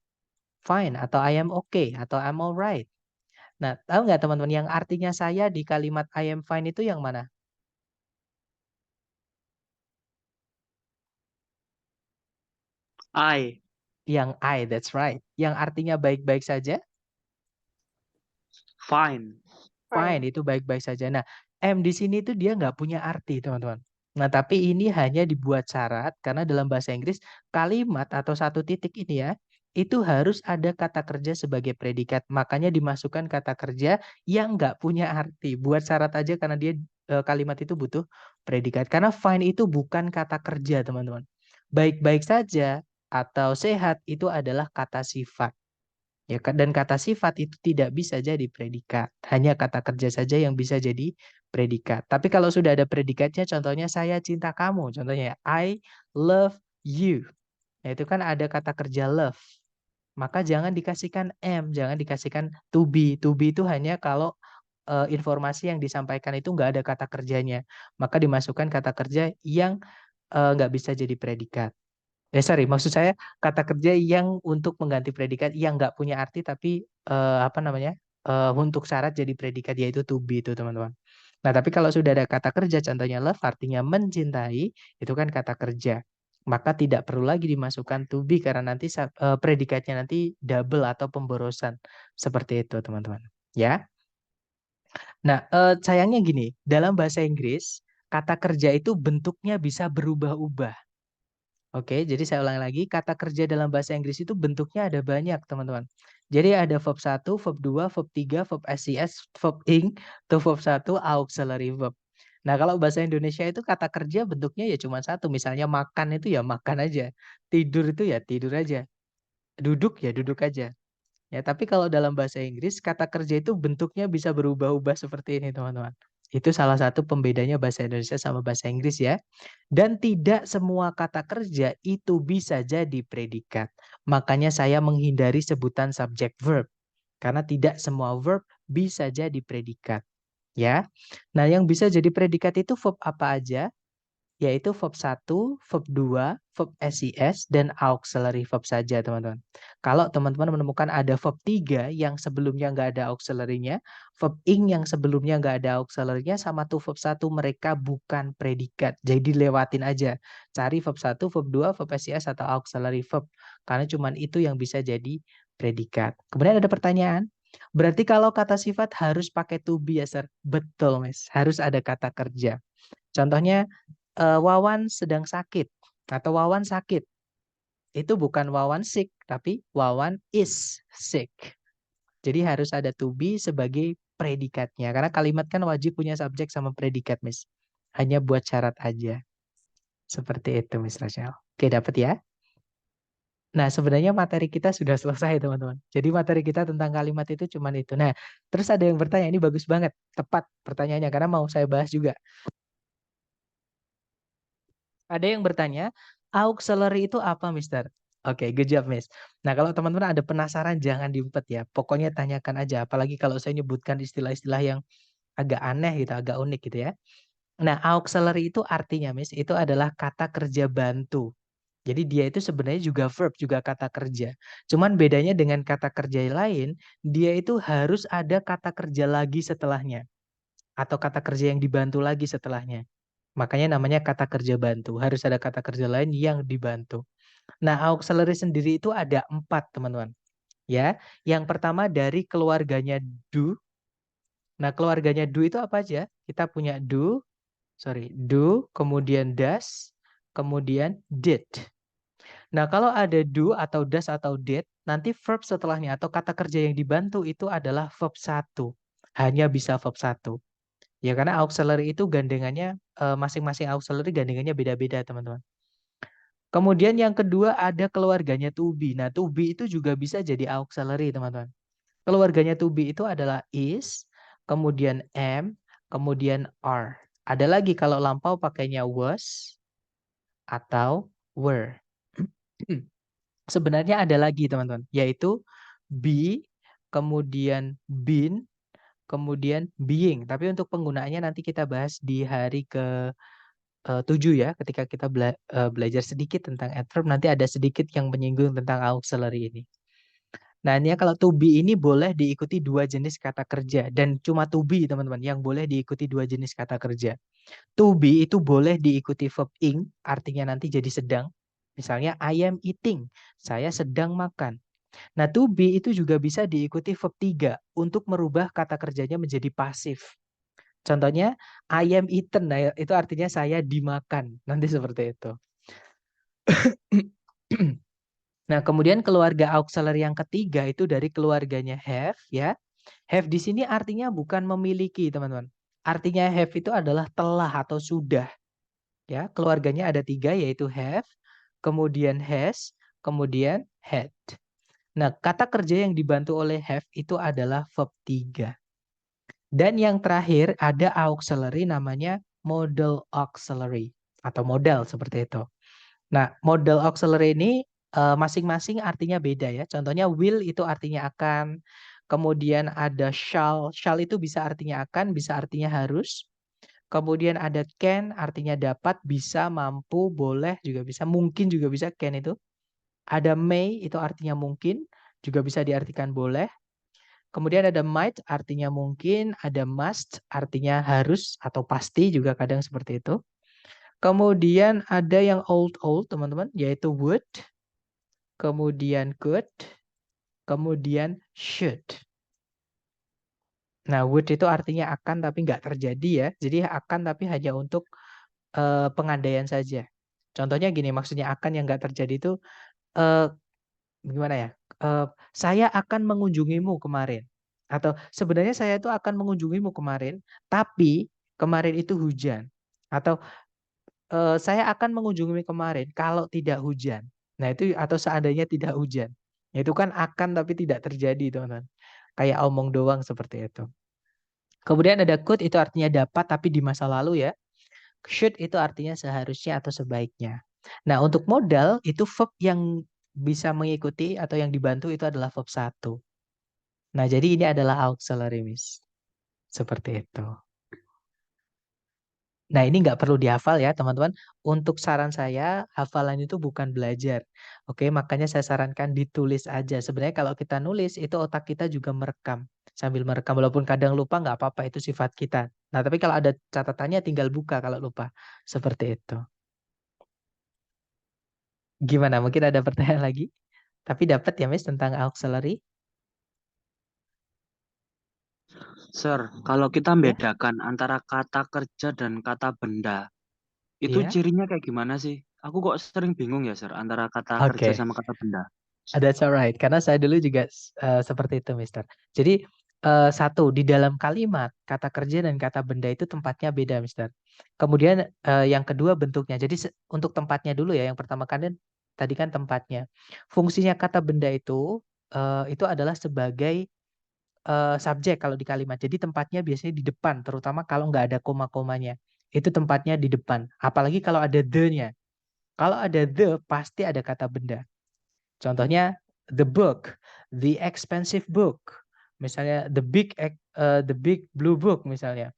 fine atau I am okay atau I'm alright. Nah, tahu nggak teman-teman yang artinya saya di kalimat I am fine itu yang mana? I. Yang I, that's right. Yang artinya baik-baik saja? Fine. Fine, itu baik-baik saja. Nah, M di sini itu dia nggak punya arti, teman-teman. Nah, tapi ini hanya dibuat syarat karena dalam bahasa Inggris kalimat atau satu titik ini ya, itu harus ada kata kerja sebagai predikat. Makanya dimasukkan kata kerja yang nggak punya arti. Buat syarat aja karena dia kalimat itu butuh predikat. Karena fine itu bukan kata kerja, teman-teman. Baik-baik saja atau sehat itu adalah kata sifat. Ya, dan kata sifat itu tidak bisa jadi predikat. Hanya kata kerja saja yang bisa jadi predikat. Tapi kalau sudah ada predikatnya, contohnya saya cinta kamu. Contohnya I love you. Nah, itu kan ada kata kerja love. Maka jangan dikasihkan am, jangan dikasihkan to be. To be itu hanya kalau informasi yang disampaikan itu nggak ada kata kerjanya. Maka dimasukkan kata kerja yang nggak bisa jadi predikat. Sorry, maksud saya kata kerja yang untuk mengganti predikat yang nggak punya arti tapi apa namanya untuk syarat jadi predikat yaitu to be itu teman-teman. Nah tapi kalau sudah ada kata kerja contohnya love artinya mencintai itu kan kata kerja. Maka tidak perlu lagi dimasukkan to be karena nanti predikatnya nanti double atau pemborosan seperti itu teman-teman. Ya. Nah sayangnya gini dalam bahasa Inggris kata kerja itu bentuknya bisa berubah-ubah. Oke, jadi saya ulangi lagi, kata kerja dalam bahasa Inggris itu bentuknya ada banyak, teman-teman. Jadi ada verb 1, verb 2, verb 3, verb SES, verb ing, tuh verb 1, auxiliary verb. Nah, kalau bahasa Indonesia itu kata kerja bentuknya ya cuma satu, misalnya makan itu ya makan aja, tidur itu ya tidur aja, duduk ya duduk aja. Ya, tapi kalau dalam bahasa Inggris kata kerja itu bentuknya bisa berubah-ubah seperti ini, teman-teman. Itu salah satu pembedanya bahasa Indonesia sama bahasa Inggris ya. Dan tidak semua kata kerja itu bisa jadi predikat. Makanya saya menghindari sebutan subject verb karena tidak semua verb bisa jadi predikat, ya. Nah, yang bisa jadi predikat itu verb apa aja? Yaitu verb 1, verb 2, verb SES, dan auxiliary verb saja, teman-teman. Kalau teman-teman menemukan ada verb 3 yang sebelumnya nggak ada auxiliary-nya, verb ing yang sebelumnya nggak ada auxiliary-nya, sama tuh verb 1 mereka bukan predikat. Jadi lewatin aja. Cari verb 1, verb 2, verb SES, atau auxiliary verb. Karena cuman itu yang bisa jadi predikat. Kemudian ada pertanyaan, berarti kalau kata sifat harus pakai to be ya, Sir? Betul, Mas. Harus ada kata kerja. Contohnya, Wawan sedang sakit atau Wawan sakit. Itu bukan Wawan sick, tapi Wawan is sick. Jadi harus ada to be sebagai predikatnya. Karena kalimat kan wajib punya subjek sama predikat, Miss. Hanya buat syarat aja. Seperti itu, Miss Rachel. Oke, dapat ya? Nah, sebenarnya materi kita sudah selesai, teman-teman. Jadi materi kita tentang kalimat itu cuman itu. Nah, terus ada yang bertanya, ini bagus banget. Tepat pertanyaannya, karena mau saya bahas juga. Ada yang bertanya, auxiliary itu apa, Mister? Oke, good job, Miss. Nah, kalau teman-teman ada penasaran, jangan diumpet ya. Pokoknya tanyakan aja. Apalagi kalau saya nyebutkan istilah-istilah yang agak aneh gitu, agak unik gitu ya. Nah, auxiliary itu artinya, Miss, itu adalah kata kerja bantu. Jadi dia itu sebenarnya juga verb, juga kata kerja. Cuman bedanya dengan kata kerja lain, dia itu harus ada kata kerja lagi setelahnya. Atau kata kerja yang dibantu lagi setelahnya. Makanya namanya kata kerja bantu. Harus ada kata kerja lain yang dibantu. Nah, auxiliary sendiri itu ada 4, teman-teman. Ya, yang pertama dari keluarganya do. Nah, keluarganya do itu apa aja? Kita punya do, kemudian does, kemudian did. Nah, kalau ada do atau does atau did, nanti verb setelahnya atau kata kerja yang dibantu itu adalah verb 1. Hanya bisa verb 1. Ya, karena auxiliary itu gandengannya, masing-masing auxiliary gandengannya beda-beda, teman-teman. Kemudian yang kedua ada keluarganya to be. Nah, to be itu juga bisa jadi auxiliary, teman-teman. Keluarganya to be itu adalah is, kemudian am, kemudian are. Ada lagi kalau lampau pakainya was atau were. Sebenarnya ada lagi teman-teman, yaitu be, kemudian been, kemudian being. Tapi untuk penggunaannya nanti kita bahas di hari ke 7 ya, ketika kita belajar sedikit tentang adverb, nanti ada sedikit yang menyinggung tentang auxiliary ini. Nah, ini ya kalau to be ini boleh diikuti dua jenis kata kerja dan cuma to be teman-teman yang boleh diikuti dua jenis kata kerja. To be itu boleh diikuti verb ing, artinya nanti jadi sedang. Misalnya I am eating, saya sedang makan. Nah, to be itu juga bisa diikuti verb 3 untuk merubah kata kerjanya menjadi pasif. Contohnya I am eaten, nah itu artinya saya dimakan. Nanti seperti itu. Nah, kemudian keluarga auxiliary yang ketiga itu dari keluarganya have ya. Have di sini artinya bukan memiliki, teman-teman. Artinya have itu adalah telah atau sudah. Ya, keluarganya ada 3 yaitu have, kemudian has, kemudian had. Nah, kata kerja yang dibantu oleh have itu adalah verb 3. Dan yang terakhir ada auxiliary namanya modal auxiliary atau modal seperti itu. Nah, modal auxiliary ini masing-masing artinya beda ya. Contohnya will itu artinya akan. Kemudian ada shall. Shall itu bisa artinya akan, bisa artinya harus. Kemudian ada can artinya dapat, bisa, mampu, boleh juga bisa, mungkin juga bisa can itu. Ada may itu artinya mungkin, juga bisa diartikan boleh. Kemudian ada might artinya mungkin, ada must artinya harus atau pasti juga kadang seperti itu. Kemudian ada yang old teman-teman yaitu would, kemudian could, kemudian should. Nah, would itu artinya akan tapi nggak terjadi ya. Jadi akan tapi hanya untuk pengandaian saja. Contohnya gini, maksudnya akan yang nggak terjadi itu eh, gimana ya? Saya akan mengunjungimu kemarin. Atau sebenarnya saya itu akan mengunjungimu kemarin, tapi kemarin itu hujan. Atau saya akan mengunjungi kemarin kalau tidak hujan. Nah itu atau seandainya tidak hujan. Itu kan akan tapi tidak terjadi teman-teman. Kayak omong doang seperti itu. Kemudian ada could itu artinya dapat tapi di masa lalu ya. Should itu artinya seharusnya atau sebaiknya. Nah untuk modal itu verb yang bisa mengikuti atau yang dibantu itu adalah verb 1. Nah jadi ini adalah auxiliary miss. Seperti itu. Nah, ini nggak perlu dihafal ya, teman-teman. Untuk saran saya, hafalan itu bukan belajar. Oke, makanya saya sarankan ditulis aja. Sebenarnya kalau kita nulis, itu otak kita juga merekam. Sambil merekam, walaupun kadang lupa, nggak apa-apa, itu sifat kita. Nah, tapi kalau ada catatannya, tinggal buka kalau lupa. Seperti itu. Gimana? Mungkin ada pertanyaan lagi? Tapi dapat ya, Miss, tentang auxiliary? Sir, kalau kita Ya, membedakan antara kata kerja dan kata benda, itu iya. cirinya kayak gimana sih? Aku kok sering bingung ya, Sir, antara kata kerja Oke. sama kata benda. That's alright, karena saya dulu juga seperti itu, Mister. Jadi satu di dalam kalimat kata kerja dan kata benda itu tempatnya beda, Mister. Kemudian yang kedua bentuknya. Jadi untuk tempatnya dulu ya. Yang pertama kan tadi kan tempatnya. Fungsinya kata benda itu adalah sebagai subjek kalau di kalimat. Jadi tempatnya biasanya di depan, terutama kalau nggak ada koma-komanya. Itu tempatnya di depan. Apalagi kalau ada the-nya. Kalau ada the pasti ada kata benda. Contohnya the book, the expensive book. Misalnya the big blue book misalnya.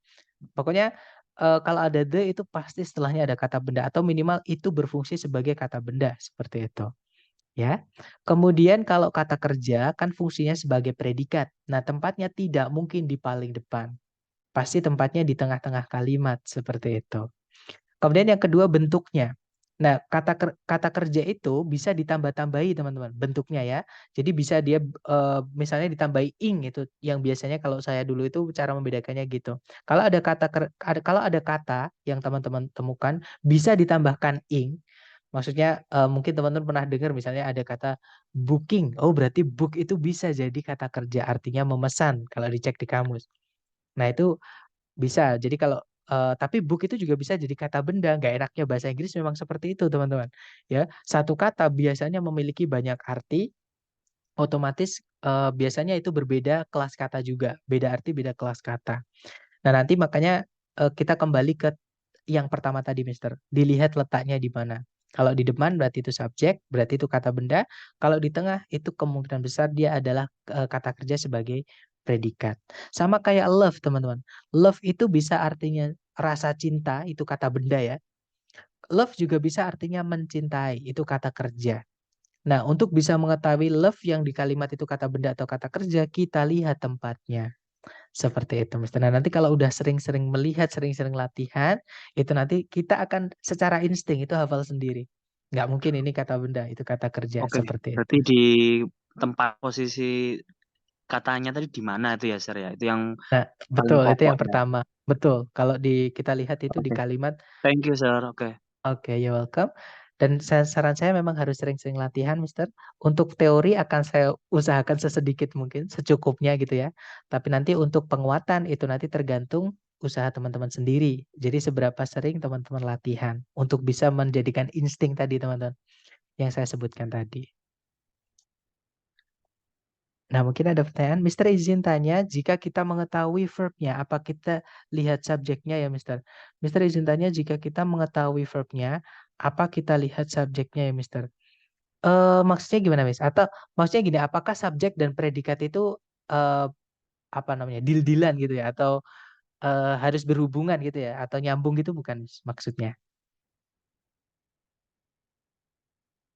Pokoknya kalau ada the itu pasti setelahnya ada kata benda atau minimal itu berfungsi sebagai kata benda seperti itu. Ya. Kemudian kalau kata kerja kan fungsinya sebagai predikat. Nah, tempatnya tidak mungkin di paling depan. Pasti tempatnya di tengah-tengah kalimat seperti itu. Kemudian yang kedua bentuknya. Nah, kata kerja itu bisa ditambah-tambahi teman-teman bentuknya ya. Jadi bisa dia misalnya ditambahi ing itu yang biasanya kalau saya dulu itu cara membedakannya gitu. Kalau ada kata yang teman-teman temukan bisa ditambahkan ing. Maksudnya mungkin teman-teman pernah dengar misalnya ada kata booking. Oh, berarti book itu bisa jadi kata kerja artinya memesan kalau dicek di kamus. Nah, itu bisa. Jadi kalau tapi book itu juga bisa jadi kata benda. Nggak enaknya bahasa Inggris memang seperti itu, teman-teman. Ya, satu kata biasanya memiliki banyak arti, otomatis biasanya itu berbeda kelas kata juga, beda arti, beda kelas kata. Nah, nanti makanya kita kembali ke yang pertama tadi, Mister. Dilihat letaknya di mana. Kalau di depan berarti itu subjek, berarti itu kata benda. Kalau di tengah itu kemungkinan besar dia adalah kata kerja sebagai predikat. Sama kayak love, teman-teman. Love itu bisa artinya rasa cinta, itu kata benda ya. Love juga bisa artinya mencintai, itu kata kerja. Nah, untuk bisa mengetahui love yang di kalimat itu kata benda atau kata kerja, kita lihat tempatnya. Seperti itu, Mister. Nah, nanti kalau udah sering-sering melihat, sering-sering latihan, itu nanti kita akan secara insting itu hafal sendiri. Nggak mungkin ini kata benda, itu kata kerja, Oke, seperti berarti itu. di tempat posisi katanya tadi di mana itu ya, Sir ya? Itu yang Nah, paling betul, itu pokok yang ya. pertama. Betul, kalau kita lihat itu di Oke, kalimat, thank you, Sir. Oke. oke, you're welcome. Dan saran saya memang harus sering-sering latihan, Mister. Untuk teori akan saya usahakan sesedikit mungkin, secukupnya gitu ya. Tapi nanti untuk penguatan itu nanti tergantung usaha teman-teman sendiri. Jadi seberapa sering teman-teman latihan untuk bisa menjadikan insting tadi, teman-teman, yang saya sebutkan tadi. Nah, mungkin ada pertanyaan, Mister izin tanya, jika kita mengetahui verbnya, apa kita lihat subjeknya ya, Mister? Mister izin tanya, jika kita mengetahui verbnya, apa kita lihat subjeknya ya, Mister? Maksudnya gimana, Mis? Atau maksudnya gini, apakah subjek dan predikat itu eh, apa namanya, deal-dealan gitu ya? Atau harus berhubungan gitu ya? Atau nyambung gitu bukan, Mis, maksudnya?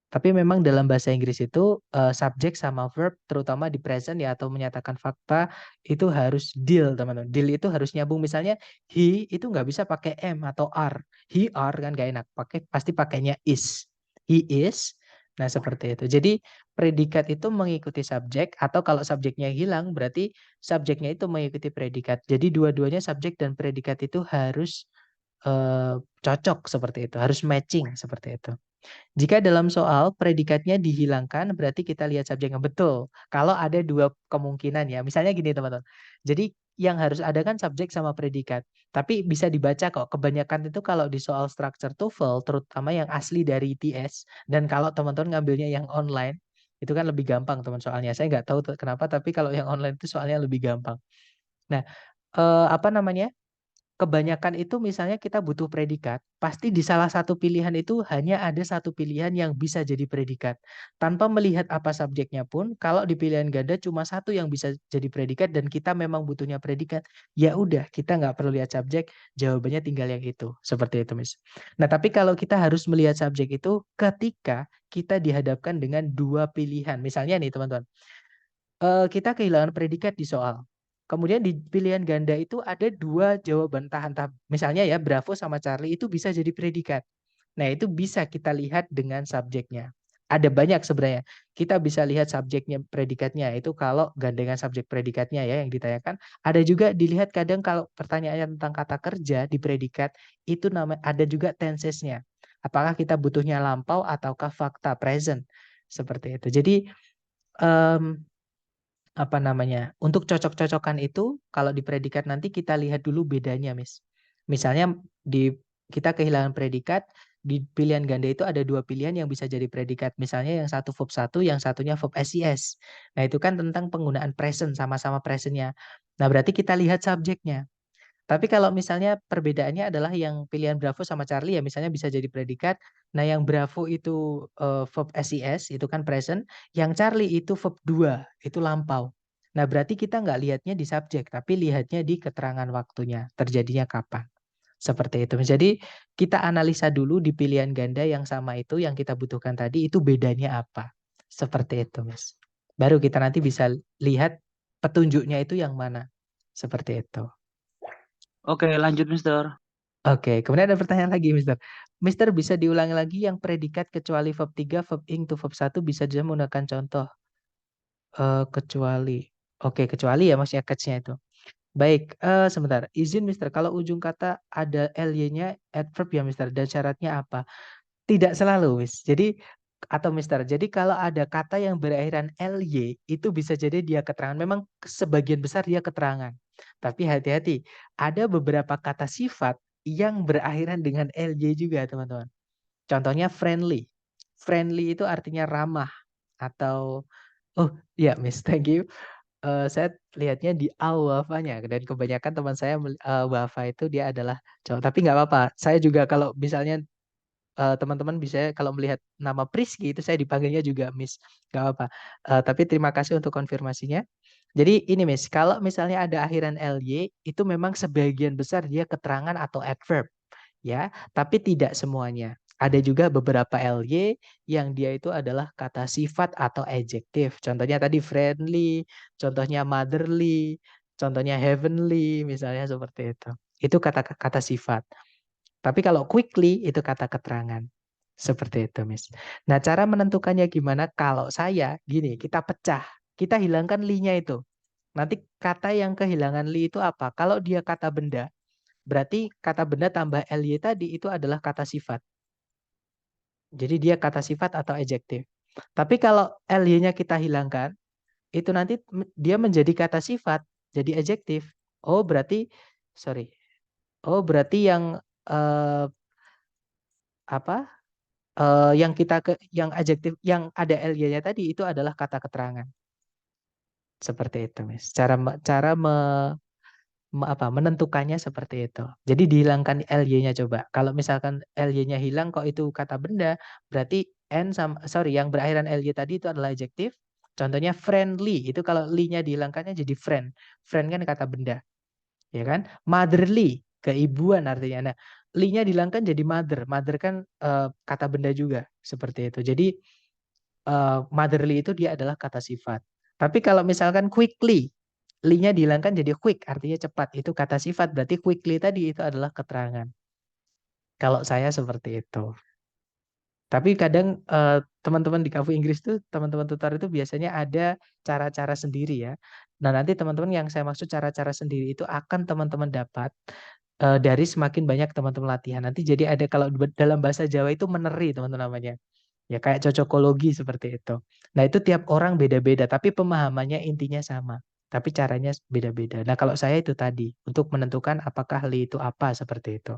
Tapi memang dalam bahasa Inggris itu subjek sama verb terutama di present ya atau menyatakan fakta itu harus deal, teman-teman. Deal itu harus nyambung. Misalnya he itu nggak bisa pakai am atau are. He are kan gak enak. Pasti pakainya is. He is. Nah, seperti itu. Jadi predikat itu mengikuti subjek atau kalau subjeknya hilang berarti subjeknya itu mengikuti predikat. Jadi dua-duanya subjek dan predikat itu harus cocok seperti itu, harus matching seperti itu. Jika dalam soal predikatnya dihilangkan, berarti kita lihat subjeknya betul. Kalau ada dua kemungkinan ya, misalnya gini teman-teman. Jadi yang harus ada kan subjek sama predikat. Tapi bisa dibaca kok. Kebanyakan itu kalau di soal structure TOEFL, terutama yang asli dari ITS, dan kalau teman-teman ngambilnya yang online, itu kan lebih gampang teman soalnya. Saya nggak tahu kenapa, tapi kalau yang online itu soalnya lebih gampang. Nah, apa namanya? Kebanyakan itu misalnya kita butuh predikat, pasti di salah satu pilihan itu hanya ada satu pilihan yang bisa jadi predikat. Tanpa melihat apa subjeknya pun, kalau di pilihan ganda cuma satu yang bisa jadi predikat dan kita memang butuhnya predikat, ya udah kita nggak perlu lihat subjek, jawabannya tinggal yang itu. Seperti itu, Miss. Nah, tapi kalau kita harus melihat subjek itu ketika kita dihadapkan dengan dua pilihan. Misalnya nih, teman-teman. Kita kehilangan predikat di soal. Kemudian di pilihan ganda itu ada dua jawaban tahan-tahan. Misalnya ya, Bravo sama Charlie itu bisa jadi predikat. Nah, itu bisa kita lihat dengan subjeknya. Ada banyak sebenarnya. Kita bisa lihat subjeknya, predikatnya. Itu kalau gandengan subjek predikatnya ya yang ditanyakan. Ada juga dilihat kadang kalau pertanyaannya tentang kata kerja di predikat, itu ada juga tensesnya. Apakah kita butuhnya lampau ataukah fakta present. Seperti itu. Jadi, em, apa namanya, untuk cocok-cocokan itu kalau di predikat nanti kita lihat dulu bedanya, Miss. Misalnya kita kehilangan predikat, di pilihan ganda itu ada dua pilihan yang bisa jadi predikat. Misalnya yang satu verb satu, yang satunya verb SIS. Nah, itu kan tentang penggunaan present, sama-sama presentnya. Nah, berarti kita lihat subjeknya. Tapi kalau misalnya perbedaannya adalah yang pilihan Bravo sama Charlie ya misalnya bisa jadi predikat. Nah, yang Bravo itu verb SIS itu kan present, yang Charlie itu verb 2 itu lampau. Nah, berarti kita nggak lihatnya di subjek, tapi lihatnya di keterangan waktunya, terjadinya kapan. Seperti itu. Jadi kita analisa dulu di pilihan ganda yang sama itu yang kita butuhkan tadi itu bedanya apa. Seperti itu, Mas. Baru kita nanti bisa lihat petunjuknya itu yang mana. Seperti itu. Oke, lanjut, Mister. Oke, kemudian ada pertanyaan lagi, Mister. Mister bisa diulangi lagi yang predikat kecuali verb 3, verb ing to verb 1 bisa juga menggunakan contoh kecuali. Oke, kecuali ya maksudnya catch-nya itu. Baik, sebentar. Izin Mister, kalau ujung kata ada ly-nya adverb ya Mister dan syaratnya apa? Tidak selalu, Miss. Jadi atau Mister. Jadi kalau ada kata yang berakhiran ly itu bisa jadi dia keterangan. Memang sebagian besar dia keterangan. Tapi hati-hati, ada beberapa kata sifat yang berakhiran dengan ly juga, teman-teman. Contohnya friendly. Friendly itu artinya ramah atau Oh, iya, Miss, thank you. Saya lihatnya di Al-Wafa-nya dan kebanyakan teman saya Wafa itu dia adalah cowok. Tapi nggak apa-apa. Saya juga kalau misalnya teman-teman bisa kalau melihat nama Priski itu saya dipanggilnya juga Miss. Nggak apa-apa. Tapi terima kasih untuk konfirmasinya. Jadi ini Miss, kalau misalnya ada akhiran ly itu memang sebagian besar dia keterangan atau adverb ya, tapi tidak semuanya. Ada juga beberapa ly yang dia itu adalah kata sifat atau adjektif. Contohnya tadi friendly, contohnya motherly, contohnya heavenly, misalnya seperti itu. Itu kata-kata sifat. Tapi kalau quickly itu kata keterangan. Seperti itu, Miss. Nah, cara menentukannya gimana? Kalau saya, gini, kita pecah. Kita hilangkan li-nya itu. Nanti kata yang kehilangan li itu apa? Kalau dia kata benda, berarti kata benda tambah ly tadi itu adalah kata sifat. Jadi dia kata sifat atau adjektif. Tapi kalau ly-nya kita hilangkan, itu nanti dia menjadi kata sifat, jadi adjektif. Oh, berarti sorry. Oh, berarti yang apa? Yang kita yang adjektif yang ada ly-nya tadi itu adalah kata keterangan. Seperti itu, Miss. Apa menentukannya seperti itu. Jadi dihilangkan ly-nya coba. Kalau misalkan ly-nya hilang kok itu kata benda, berarti yang berakhiran ly tadi itu adalah adjektif. Contohnya friendly, itu kalau li-nya dihilangkannya jadi friend. Friend kan kata benda, ya kan? Motherly, keibuan artinya. Nah, li-nya dihilangkan jadi mother. Mother kan kata benda juga, seperti itu. Jadi motherly itu dia adalah kata sifat. Tapi kalau misalkan quickly, li-nya dihilangkan jadi quick, artinya cepat. Itu kata sifat, berarti quickly tadi itu adalah keterangan. Kalau saya seperti itu. Tapi kadang teman-teman di Kavu Inggris tuh, teman-teman tutor itu biasanya ada cara-cara sendiri ya. Nah, nanti teman-teman yang saya maksud cara-cara sendiri itu akan teman-teman dapat dari semakin banyak teman-teman latihan. Nanti jadi ada kalau dalam bahasa Jawa itu meneri teman-teman namanya. Ya kayak cocokologi seperti itu. Nah itu tiap orang beda-beda, tapi pemahamannya intinya sama. Tapi caranya beda-beda. Nah kalau saya itu tadi, untuk menentukan apakah li itu apa seperti itu.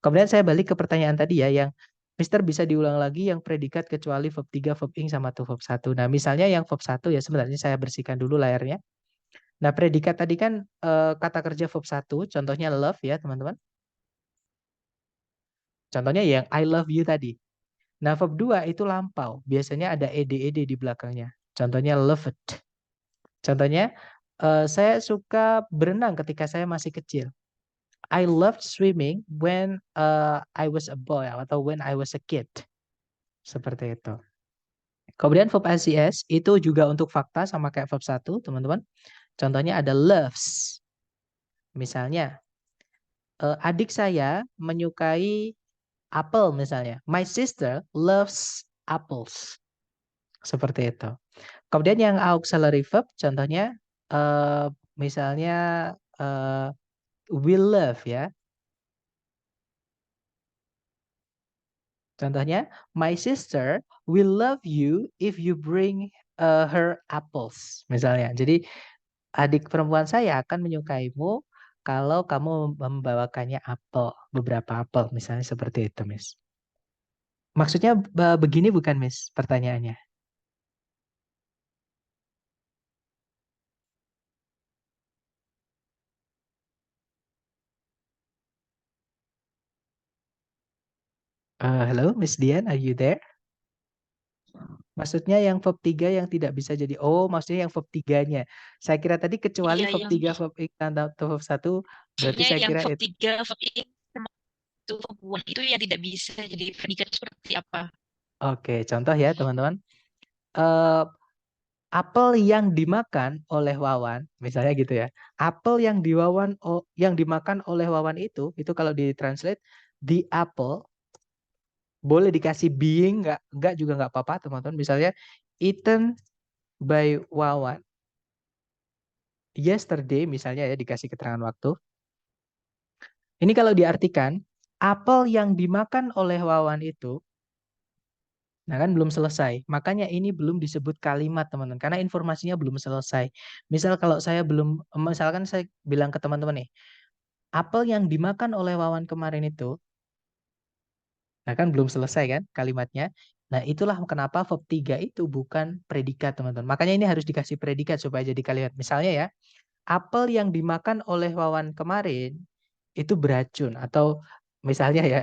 Kemudian saya balik ke pertanyaan tadi ya, yang Mister bisa diulang lagi yang predikat kecuali verb 3, verb ing, sama tuh verb 1. Nah misalnya yang verb 1 ya sebenarnya saya bersihkan dulu layarnya. Nah predikat tadi kan kata kerja verb 1, contohnya love ya teman-teman. Contohnya yang I love you tadi. Nah, verb 2 itu lampau. Biasanya ada ed di belakangnya. Contohnya loved. Contohnya, saya suka berenang ketika saya masih kecil. I loved swimming when I was a boy atau when I was a kid. Seperti itu. Kemudian verb ICS itu juga untuk fakta sama kayak verb 1, teman-teman. Contohnya ada loves. Misalnya, adik saya menyukai apel misalnya. My sister loves apples. Seperti itu. Kemudian yang auxiliary verb contohnya misalnya eh, will love ya. Contohnya my sister will love you if you bring her apples misalnya. Jadi adik perempuan saya akan menyukaimu kalau kamu membawakannya apel, beberapa apel misalnya seperti itu, Miss. Maksudnya begini bukan, Miss, pertanyaannya? Hello, Miss Dian, are you there? Maksudnya yang verb 3 yang tidak bisa jadi, oh maksudnya yang verb 3-nya. Saya kira tadi kecuali Iya, verb yang 3, verb ing, atau verb 1, berarti maksudnya saya yang kira verb itu. 3, verb ing, sama itu verb 1 itu yang tidak bisa jadi predikat seperti apa? Oke, contoh ya teman-teman. Eh, apel yang dimakan oleh Wawan, misalnya gitu ya. Apel yang dimakan oleh Wawan itu kalau ditranslate, the apple, boleh dikasih being, nggak juga nggak apa-apa teman-teman. Misalnya, eaten by Wawan. Yesterday misalnya ya dikasih keterangan waktu. Ini kalau diartikan, apel yang dimakan oleh Wawan itu, nah kan belum selesai. Makanya ini belum disebut kalimat teman-teman, karena informasinya belum selesai. Misalkan saya bilang ke teman-teman nih, apel yang dimakan oleh Wawan kemarin itu, nah kan belum selesai kan kalimatnya. Nah, itulah kenapa verb 3 itu bukan predikat, teman-teman. Makanya ini harus dikasih predikat supaya jadi kalimat. Misalnya ya, apel yang dimakan oleh Wawan kemarin itu beracun, atau misalnya ya,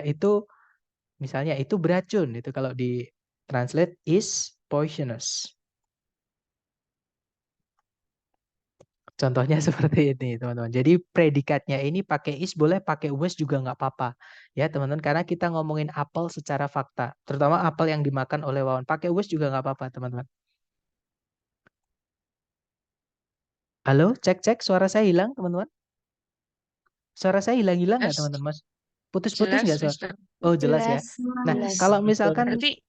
misalnya itu beracun, itu kalau di translate is poisonous. Contohnya seperti ini, teman-teman. Jadi predikatnya ini pakai is boleh, pakai was juga nggak apa-apa. Ya, teman-teman, karena kita ngomongin apel secara fakta. Terutama apel yang dimakan oleh Wawan. Pakai was juga nggak apa-apa, teman-teman. Halo, cek-cek, suara saya hilang, teman-teman? Suara saya hilang-hilang nggak, Jelas, teman-teman? Putus-putus jelas, nggak suara? Mister. Oh, jelas ya. Jelas, Nah, jelas. kalau misalkan, Berarti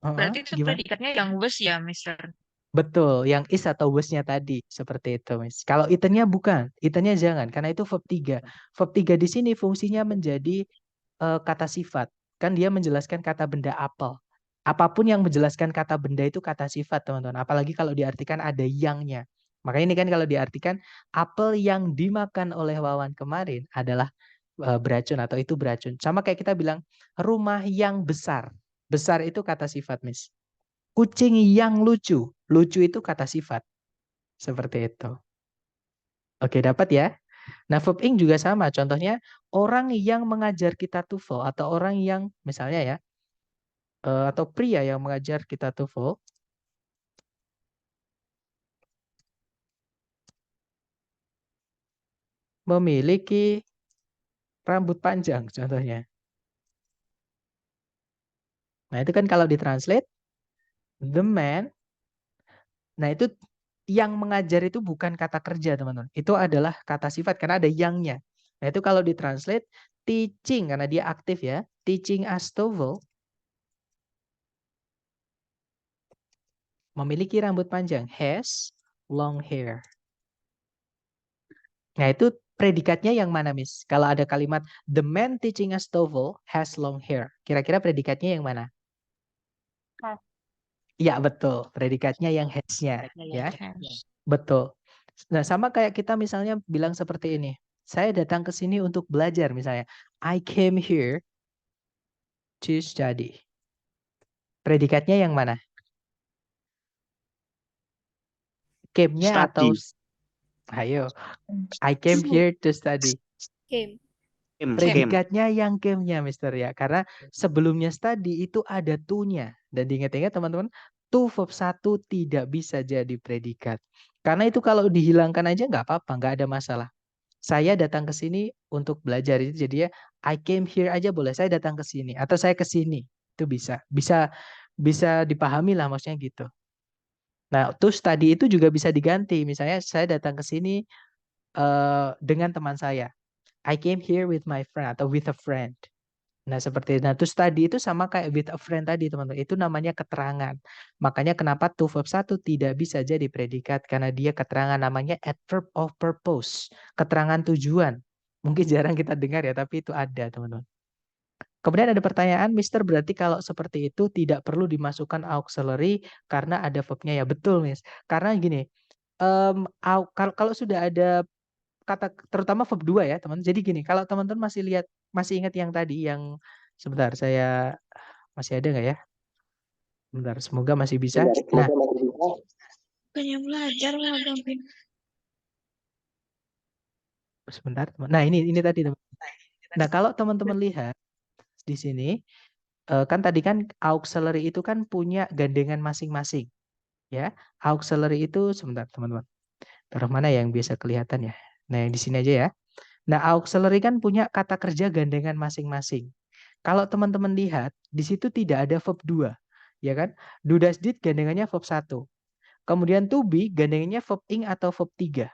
berarti itu gimana? predikatnya yang was ya, Mister. Betul, yang is atau was-nya tadi seperti itu, Miss. Kalau itennya bukan, itennya jangan karena itu verb 3. Verb 3 di sini fungsinya menjadi kata sifat. Kan dia menjelaskan kata benda apel. Apapun yang menjelaskan kata benda itu kata sifat, teman-teman. Apalagi kalau diartikan ada yangnya. Makanya ini kan kalau diartikan apel yang dimakan oleh Wawan kemarin adalah beracun atau itu beracun. Sama kayak kita bilang rumah yang besar. Besar itu kata sifat, Miss. Kucing yang lucu. Lucu itu kata sifat. Seperti itu. Oke, dapat ya? Nah, verb ing juga sama. Contohnya, orang yang mengajar kita TOEFL atau orang yang, misalnya ya, atau pria yang mengajar kita TOEFL, memiliki rambut panjang, contohnya. Nah, itu kan kalau ditranslate, the man, nah itu yang mengajar itu bukan kata kerja, teman-teman. Itu adalah kata sifat, karena ada yangnya. Nah, itu kalau ditranslate, teaching, karena dia aktif ya, teaching us TOEFL, memiliki rambut panjang, has long hair. Nah, itu predikatnya yang mana, Miss? Kalau ada kalimat the man teaching us TOEFL has long hair. Kira-kira predikatnya yang mana? Has. Ya, betul. Predikatnya yang has-nya, ya. Betul. Nah, sama kayak kita misalnya bilang seperti ini. Saya datang ke sini untuk belajar misalnya. I came here to study. Predikatnya yang mana? Came-nya atau ayo. I came here to study. Game. Predikatnya yang came-nya, Mister ya. Karena sebelumnya study itu ada to-nya. Dan diingat-ingat teman-teman, to verb 1 tidak bisa jadi predikat. Karena itu kalau dihilangkan aja nggak apa-apa, nggak ada masalah. Saya datang ke sini untuk belajar, itu jadinya I came here aja boleh. Saya datang ke sini atau saya ke sini. Itu bisa. Bisa dipahami lah maksudnya gitu. Nah, to study itu juga bisa diganti. Misalnya saya datang ke sini dengan teman saya. I came here with my friend atau with a friend. Nah, seperti itu. Nah, to study itu sama kayak with a friend tadi, teman-teman. Itu namanya keterangan. Makanya kenapa to verb 1 tidak bisa jadi predikat karena dia keterangan, namanya adverb of purpose. Keterangan tujuan. Mungkin jarang kita dengar ya, tapi itu ada, teman-teman. Kemudian ada pertanyaan, Mister, berarti kalau seperti itu tidak perlu dimasukkan auxiliary karena ada verbnya ya? Betul, Miss. Karena gini, kalau sudah ada kata, terutama verb 2 ya, teman. Jadi gini, kalau teman-teman masih ingat yang tadi, yang sebentar, saya masih ada nggak ya? Bentar, semoga masih bisa. Nah, Bukannya belajar lah, Gavin. sebentar, teman. Nah, ini tadi, teman. Nah, kalau teman-teman lihat di sini, kan tadi kan auxiliary itu kan punya gandengan masing-masing, ya. Auxiliary itu sebentar, teman-teman. Taruh mana yang biasa kelihatan ya? Nah, yang di sini aja ya. Nah, auxiliary kan punya kata kerja gandengan masing-masing. Kalau teman-teman lihat, di situ tidak ada verb 2, ya kan? Do, does, did gandengannya verb 1. Kemudian to be gandengannya verb ing atau verb 3.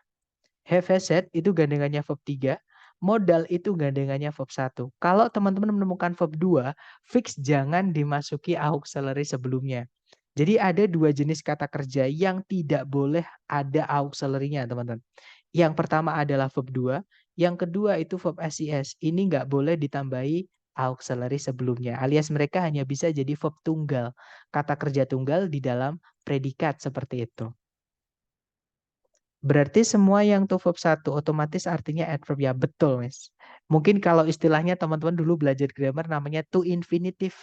Have, has, had itu gandengannya verb 3. Modal itu gandengannya verb 1. Kalau teman-teman menemukan verb 2, fix jangan dimasuki auxiliary sebelumnya. Jadi ada dua jenis kata kerja yang tidak boleh ada auxiliary-nya, teman-teman. Yang pertama adalah verb 2, yang kedua itu verb SES. Ini nggak boleh ditambahi auxiliary sebelumnya, alias mereka hanya bisa jadi verb tunggal. Kata kerja tunggal di dalam predikat seperti itu. Berarti semua yang to verb 1 otomatis artinya adverb ya, betul, Mas. Mungkin kalau istilahnya teman-teman dulu belajar grammar namanya to infinitive.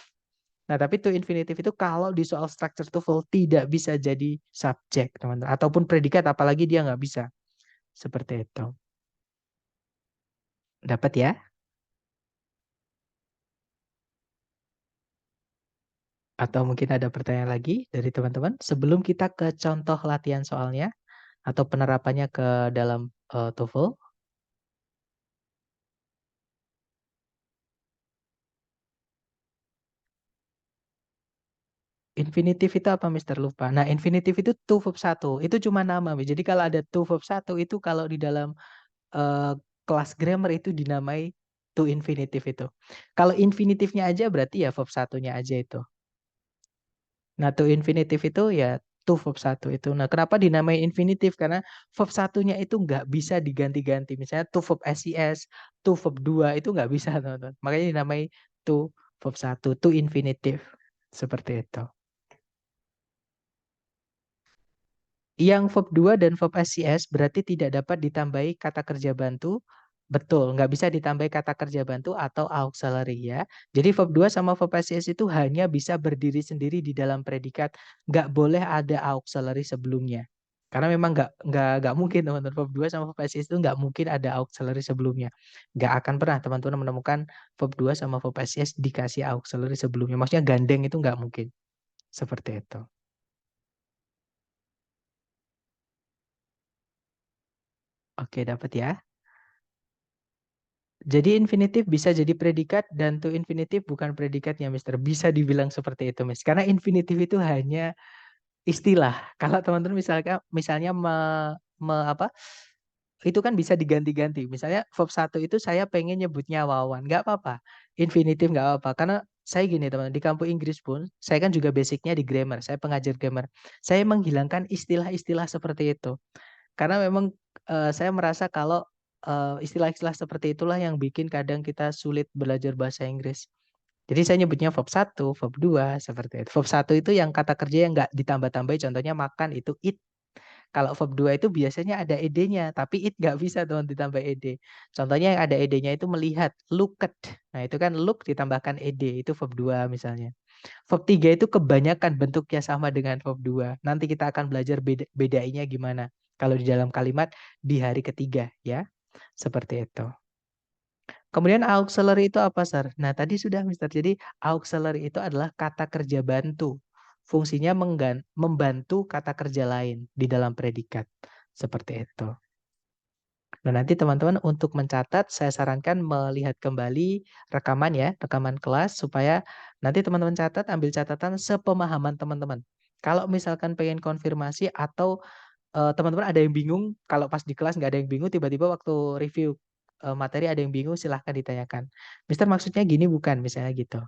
Nah, tapi to infinitive itu kalau di soal structure TOEFL tidak bisa jadi subjek, teman-teman. Ataupun predikat, apalagi dia nggak bisa. Seperti itu. Dapat ya? Atau mungkin ada pertanyaan lagi dari teman-teman sebelum kita ke contoh latihan soalnya atau penerapannya ke dalam TOEFL. Infinitif itu apa, Mister? Lupa. Nah, infinitif itu to verb 1. Itu cuma nama. Jadi kalau ada to verb 1 itu kalau di dalam kelas grammar itu dinamai to infinitif itu. Kalau infinitifnya aja berarti ya verb 1-nya aja itu. Nah, to infinitif itu ya to verb 1 itu. Nah, kenapa dinamai infinitif? Karena verb 1-nya itu nggak bisa diganti-ganti. Misalnya to verb SES, to verb 2 itu nggak bisa, teman-teman. Makanya dinamai to verb 1, to infinitif. Seperti itu. Yang verb 2 dan verb SCS berarti tidak dapat ditambahi kata kerja bantu. Betul, nggak bisa ditambahi kata kerja bantu atau auxiliary ya. Jadi verb 2 sama verb SCS itu hanya bisa berdiri sendiri di dalam predikat. Nggak boleh ada auxiliary sebelumnya. Karena memang nggak mungkin teman-teman. Verb 2 sama verb SCS itu nggak mungkin ada auxiliary sebelumnya. Nggak akan pernah teman-teman menemukan verb 2 sama verb SCS dikasih auxiliary sebelumnya. Maksudnya gandeng itu nggak mungkin. Seperti itu. Oke, dapat ya. Jadi infinitif bisa jadi predikat dan to infinitif bukan predikatnya, Mister. Bisa dibilang seperti itu, Miss. Karena infinitif itu hanya istilah. Kalau teman-teman misalnya apa? Itu kan bisa diganti-ganti. Misalnya verb 1 itu saya pengen nyebutnya Wawan. Nggak apa-apa. Infinitif nggak apa-apa. Karena saya gini teman-teman, di kampus Inggris pun, saya kan juga basicnya di grammar. Saya pengajar grammar. Saya menghilangkan istilah-istilah seperti itu. Karena memang saya merasa kalau istilah-istilah seperti itulah yang bikin kadang kita sulit belajar bahasa Inggris. Jadi saya nyebutnya verb 1, verb 2, seperti itu. Verb 1 itu yang kata kerja yang nggak ditambah-tambahi, contohnya makan itu eat. Kalau verb 2 itu biasanya ada ed-nya, tapi it nggak bisa teman ditambah ed. Contohnya yang ada ed-nya itu melihat, look at. Nah itu kan look ditambahkan ed, itu verb 2 misalnya. Verb 3 itu kebanyakan bentuknya sama dengan verb 2. Nanti kita akan belajar bedainya gimana. Kalau di dalam kalimat di hari ketiga ya. Seperti itu. Kemudian auxiliary itu apa, Sir? Nah, tadi sudah, Mister. Jadi auxiliary itu adalah kata kerja bantu. Fungsinya membantu kata kerja lain di dalam predikat. Seperti itu. Nah, nanti teman-teman untuk mencatat, saya sarankan melihat kembali rekaman ya, rekaman kelas, supaya nanti teman-teman catat, ambil catatan sepemahaman teman-teman. Kalau misalkan pengen konfirmasi atau teman-teman ada yang bingung, kalau pas di kelas nggak ada yang bingung, tiba-tiba waktu review materi ada yang bingung, silahkan ditanyakan. Mister maksudnya gini bukan, misalnya gitu.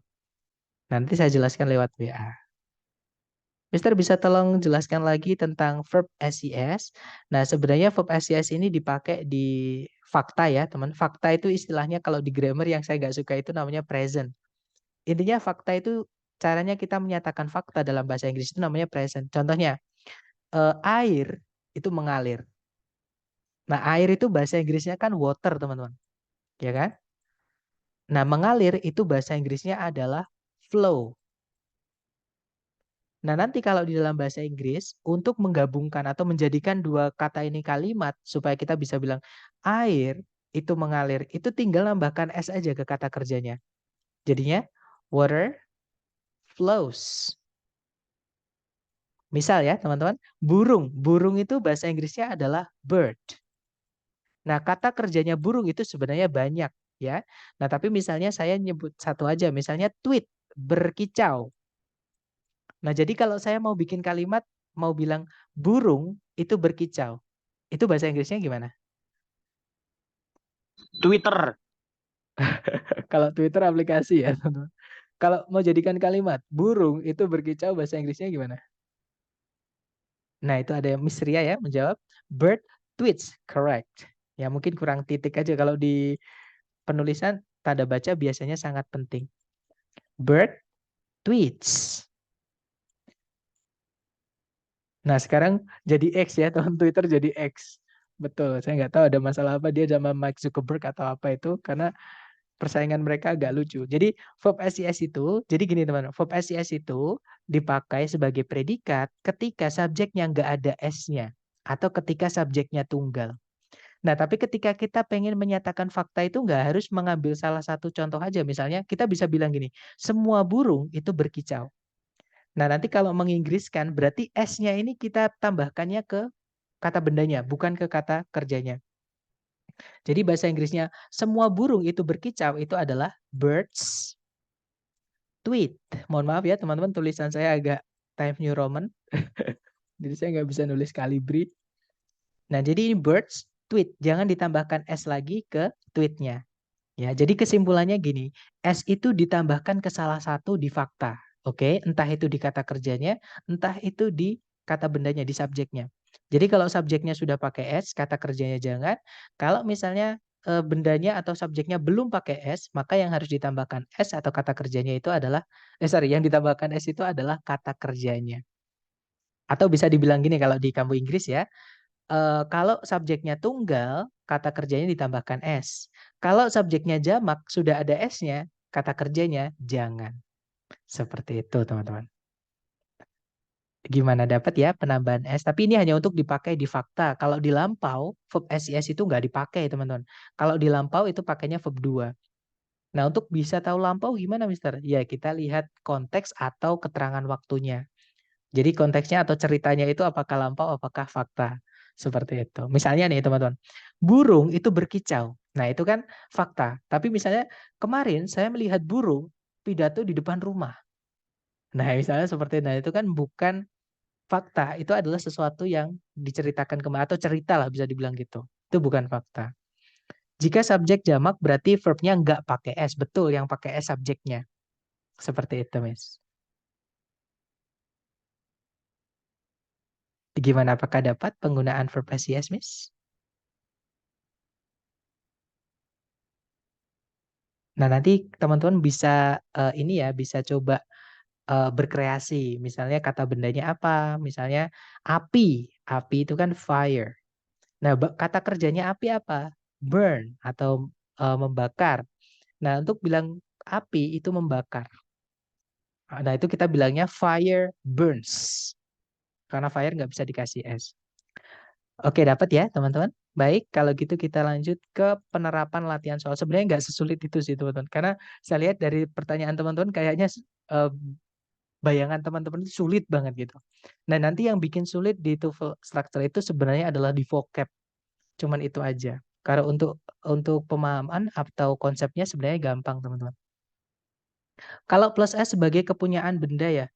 Nanti saya jelaskan lewat WA. Mister bisa tolong jelaskan lagi tentang verb SES. Nah, sebenarnya verb SES ini dipakai di fakta ya, teman. Fakta itu istilahnya kalau di grammar yang saya nggak suka itu namanya present. Intinya fakta itu caranya kita menyatakan fakta dalam bahasa Inggris itu namanya present. Contohnya, air itu mengalir. Nah, air itu bahasa Inggrisnya kan water, teman-teman. Ya kan? Nah, mengalir itu bahasa Inggrisnya adalah flow. Nah, nanti kalau di dalam bahasa Inggris, untuk menggabungkan atau menjadikan dua kata ini kalimat, supaya kita bisa bilang air itu mengalir, itu tinggal nambahkan S aja ke kata kerjanya. Jadinya, water flows. Misal ya, teman-teman, burung. Burung itu bahasa Inggrisnya adalah bird. Nah, kata kerjanya burung itu sebenarnya banyak ya. Nah, tapi misalnya saya nyebut satu aja, misalnya tweet, berkicau. Nah, jadi kalau saya mau bikin kalimat, mau bilang burung itu berkicau. Itu bahasa Inggrisnya gimana? Twitter. Kalau Twitter aplikasi ya, teman-teman. Kalau mau jadikan kalimat, burung itu berkicau, bahasa Inggrisnya gimana? Nah, itu ada yang Miss Ria ya menjawab, bird tweets, correct. Ya, mungkin kurang titik aja. Kalau di penulisan, tanda baca biasanya sangat penting. Bird tweets. Nah, sekarang jadi X ya, teman Twitter jadi X. Betul, saya nggak tahu ada masalah apa dia sama Mark Zuckerberg atau apa itu, karena persaingan mereka agak lucu. Jadi verb SIS itu, jadi gini teman-teman, verb SIS itu dipakai sebagai predikat ketika subjeknya nggak ada S-nya atau ketika subjeknya tunggal. Nah, tapi ketika kita pengen menyatakan fakta itu nggak harus mengambil salah satu contoh aja. Misalnya kita bisa bilang gini, semua burung itu berkicau. Nah, nanti kalau menginggriskan berarti S-nya ini kita tambahkannya ke kata bendanya, bukan ke kata kerjanya. Jadi bahasa Inggrisnya semua burung itu berkicau itu adalah birds tweet. Mohon maaf ya teman-teman, tulisan saya agak Times New Roman. Jadi saya nggak bisa nulis Calibri. Nah, jadi ini birds tweet. Jangan ditambahkan S lagi ke tweetnya. Ya, jadi kesimpulannya gini, S itu ditambahkan ke salah satu di fakta. Oke, entah itu di kata kerjanya, entah itu di kata bendanya, di subjeknya. Jadi kalau subjeknya sudah pakai S, kata kerjanya jangan. Kalau misalnya bendanya atau subjeknya belum pakai S, maka yang harus ditambahkan S atau kata kerjanya itu adalah, yang ditambahkan S itu adalah kata kerjanya. Atau bisa dibilang gini kalau di kamu Inggris ya, kalau subjeknya tunggal, kata kerjanya ditambahkan S. Kalau subjeknya jamak, sudah ada S-nya, kata kerjanya jangan. Seperti itu, teman-teman. Gimana dapat ya penambahan S? Tapi ini hanya untuk dipakai di fakta. Kalau di lampau, verb SIS itu nggak dipakai, teman-teman. Kalau di lampau itu pakainya verb 2. Nah, untuk bisa tahu lampau gimana, Mister? Ya, kita lihat konteks atau keterangan waktunya. Jadi konteksnya atau ceritanya itu apakah lampau, apakah fakta. Seperti itu. Misalnya nih teman-teman, burung itu berkicau. Nah itu kan fakta. Tapi misalnya kemarin saya melihat burung pidato di depan rumah. Nah misalnya seperti itu. Nah itu kan bukan fakta. Itu adalah sesuatu yang diceritakan kemarin. Atau cerita lah bisa dibilang gitu. Itu bukan fakta. Jika subjek jamak berarti verbnya nggak pakai S. Betul, yang pakai S subjeknya. Seperti itu, Miss. Gimana, apakah dapat penggunaan verb SIS, Miss? Nah, nanti teman-teman bisa ini ya, bisa coba berkreasi. Misalnya kata bendanya apa? Misalnya api. Api itu kan fire. Nah, kata kerjanya api apa? Burn atau membakar. Nah, untuk bilang api itu membakar. Nah, itu kita bilangnya fire burns. Karena fire nggak bisa dikasih S. Oke, dapat ya teman-teman? Baik, kalau gitu kita lanjut ke penerapan latihan soal. Sebenarnya nggak sesulit itu sih teman-teman. Karena saya lihat dari pertanyaan teman-teman kayaknya bayangan teman-teman itu sulit banget gitu. Nah, nanti yang bikin sulit di TOEFL structure itu sebenarnya adalah di vocab. Cuman itu aja. Karena untuk pemahaman atau konsepnya sebenarnya gampang, teman-teman. Kalau plus S sebagai kepunyaan benda ya,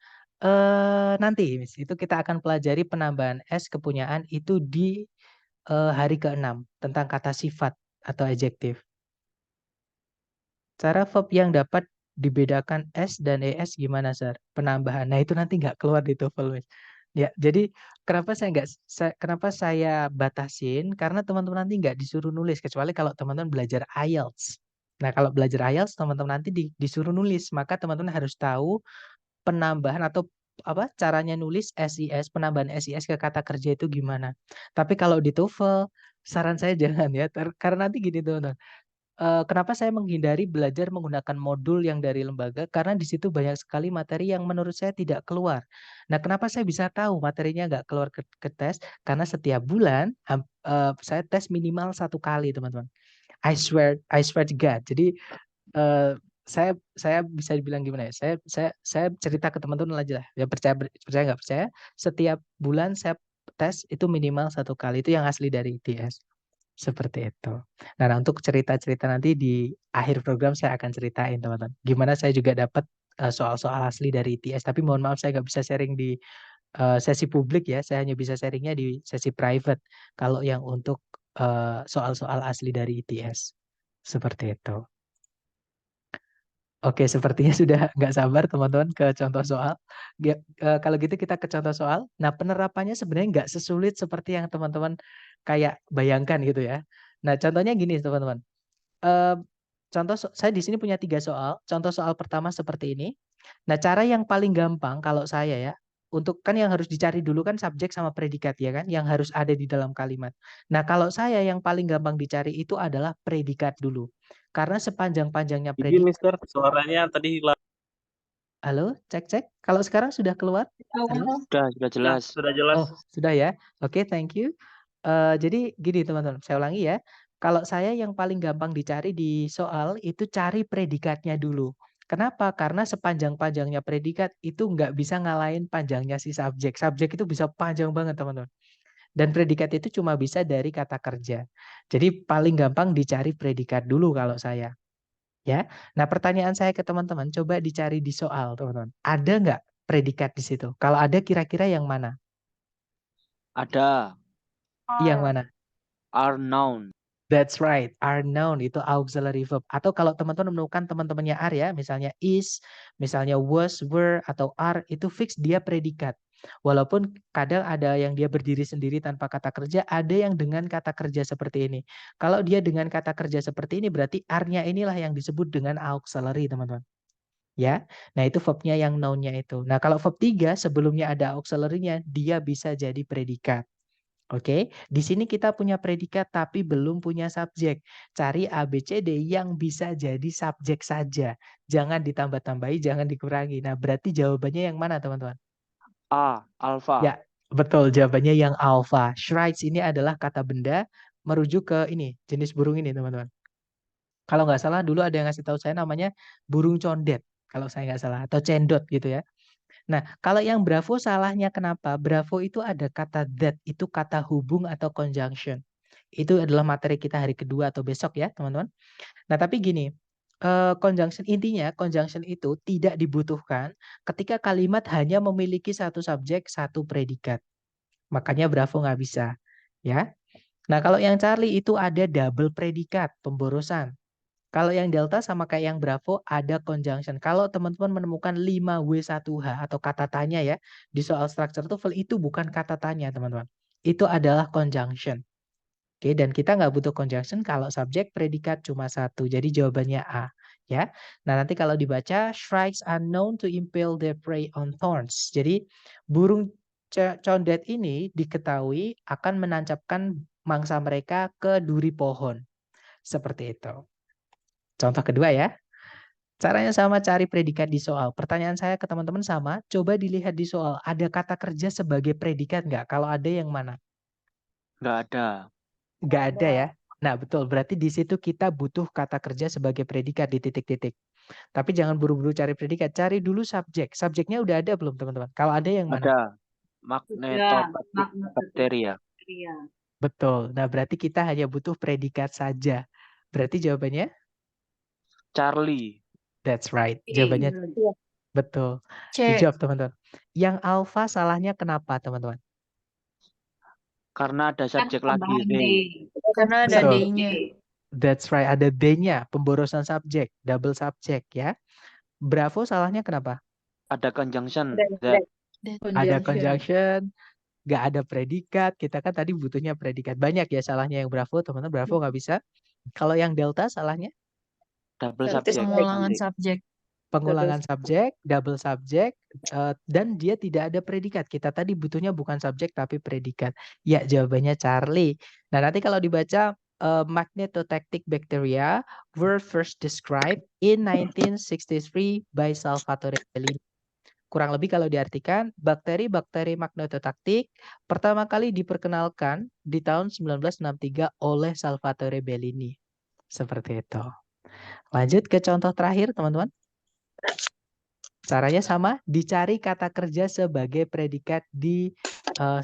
nanti itu kita akan pelajari penambahan S kepunyaan itu di hari ke-6 tentang kata sifat atau adjektif. Cara verb yang dapat dibedakan S dan ES gimana, Sir? Penambahan. Nah, itu nanti nggak keluar di TOEFL, Miss. Ya, jadi kenapa saya batasin? Karena teman-teman nanti nggak disuruh nulis kecuali kalau teman-teman belajar IELTS. Nah, kalau belajar IELTS teman-teman nanti disuruh nulis, maka teman-teman harus tahu penambahan atau apa caranya nulis SIS, penambahan SIS ke kata kerja itu gimana. Tapi kalau di TOEFL saran saya jangan ya, karena nanti gini teman-teman. Kenapa saya menghindari belajar menggunakan modul yang dari lembaga? Karena di situ banyak sekali materi yang menurut saya tidak keluar. Nah, kenapa saya bisa tahu materinya nggak keluar ke tes? Karena setiap bulan saya tes minimal 1 kali, teman-teman. I swear to God. Jadi saya bisa dibilang gimana ya? Saya cerita ke teman-teman aja lah. Ya percaya nggak percaya? Setiap bulan saya tes itu minimal 1 kali. Itu yang asli dari ITS. Seperti itu. Nah, untuk cerita-cerita nanti di akhir program saya akan ceritain, teman-teman. Gimana saya juga dapat soal-soal asli dari ITS. Tapi mohon maaf saya nggak bisa sharing di sesi publik ya. Saya hanya bisa sharingnya di sesi private. Kalau yang untuk soal-soal asli dari ITS. Seperti itu. Oke, sepertinya sudah nggak sabar teman-teman ke contoh soal. Kalau gitu kita ke contoh soal. Nah, penerapannya sebenarnya nggak sesulit seperti yang teman-teman kayak bayangkan gitu ya. Nah, contohnya gini teman-teman. Saya di sini punya 3 soal. Contoh soal pertama seperti ini. Nah, cara yang paling gampang kalau saya ya, untuk kan yang harus dicari dulu kan subjek sama predikat ya kan, yang harus ada di dalam kalimat. Nah, kalau saya yang paling gampang dicari itu adalah predikat dulu. Karena sepanjang-panjangnya Ini predikat. Mister, suaranya tadi hilang. Halo, cek. Kalau sekarang sudah keluar? Halo? Sudah jelas. Sudah jelas. Oh, sudah ya. Oke, thank you. Jadi gini teman-teman, saya ulangi ya. Kalau saya yang paling gampang dicari di soal itu cari predikatnya dulu. Kenapa? Karena sepanjang-panjangnya predikat itu nggak bisa ngalahin panjangnya si subjek. Subjek itu bisa panjang banget teman-teman. Dan predikat itu cuma bisa dari kata kerja. Jadi paling gampang dicari predikat dulu kalau saya. Ya. Nah, pertanyaan saya ke teman-teman, coba dicari di soal, teman-teman. Ada nggak predikat di situ? Kalau ada, kira-kira yang mana? Ada Yang mana? are noun. That's right, are noun itu auxiliary verb. Atau kalau teman-teman menemukan teman-temannya are ya, misalnya is, misalnya was, were, atau are, itu fix dia predikat. Walaupun kadang ada yang dia berdiri sendiri tanpa kata kerja, ada yang dengan kata kerja seperti ini. Kalau dia dengan kata kerja seperti ini, berarti are-nya inilah yang disebut dengan auxiliary, teman-teman. Ya, nah itu verbnya yang noun-nya itu. Nah kalau verb 3 sebelumnya ada auxiliary-nya, dia bisa jadi predikat. Oke, di sini kita punya predikat tapi belum punya subjek. Cari A, B, C, D yang bisa jadi subjek saja. Jangan ditambah-tambahi, jangan dikurangi. Nah, berarti jawabannya yang mana, teman-teman? A, alpha. Ya, betul. Jawabannya yang alpha. Shrikes ini adalah kata benda merujuk ke ini, jenis burung ini, teman-teman. Kalau nggak salah, dulu ada yang ngasih tahu saya namanya burung condet. Kalau saya nggak salah. Atau cendot gitu ya. Nah, kalau yang bravo salahnya kenapa? Bravo itu ada kata that, itu kata hubung atau conjunction. Itu adalah materi kita hari kedua atau besok ya, teman-teman. Nah, tapi gini, conjunction intinya conjunction itu tidak dibutuhkan ketika kalimat hanya memiliki satu subjek, satu predikat. Makanya bravo nggak bisa, ya. Nah, kalau yang Charlie itu ada double predikat, pemborosan. Kalau yang delta sama kayak yang bravo ada conjunction. Kalau teman-teman menemukan 5W1H atau kata tanya ya di soal structure TOEFL itu bukan kata tanya teman-teman. Itu adalah conjunction. Oke, dan kita nggak butuh conjunction kalau subjek predikat cuma satu. Jadi jawabannya A. Ya. Nah nanti kalau dibaca shrikes are known to impale their prey on thorns. Jadi burung condet ini diketahui akan menancapkan mangsa mereka ke duri pohon. Seperti itu. Contoh kedua ya. Caranya sama, cari predikat di soal. Pertanyaan saya ke teman-teman sama, coba dilihat di soal. Ada kata kerja sebagai predikat nggak? Kalau ada yang mana? Nggak ada. Nggak ada ya? Nah betul, berarti di situ kita butuh kata kerja sebagai predikat di titik-titik. Tapi jangan buru-buru cari predikat, cari dulu subjek. Subjeknya udah ada belum teman-teman? Kalau ada yang mana? Ada. Magnetopathic bacteria. Betul, nah berarti kita hanya butuh predikat saja. Berarti jawabannya? Charlie. That's right, jawabannya betul. Good job teman-teman. Yang alpha salahnya kenapa teman-teman? Karena ada subjek lagi. Karena ada Betul. D-nya. That's right, ada D-nya, pemborosan subjek, double subjek ya. Bravo salahnya kenapa? Ada conjunction. That. Ada conjunction, nggak ada predikat. Kita kan tadi butuhnya predikat. Banyak ya salahnya yang bravo, teman-teman. Bravo nggak bisa. Kalau yang delta salahnya? Double subject. Pengulangan subjek. Pengulangan subjek, double subjek, dan dia tidak ada predikat. Kita tadi butuhnya bukan subjek tapi predikat. Ya, jawabannya Charlie. Nah, nanti kalau dibaca magnetotactic bacteria were first described in 1963 by Salvatore Bellini. Kurang lebih kalau diartikan, bakteri-bakteri magnetotaktik pertama kali diperkenalkan di tahun 1963 oleh Salvatore Bellini. Seperti itu. Lanjut ke contoh terakhir, teman-teman. Caranya sama, dicari kata kerja sebagai predikat di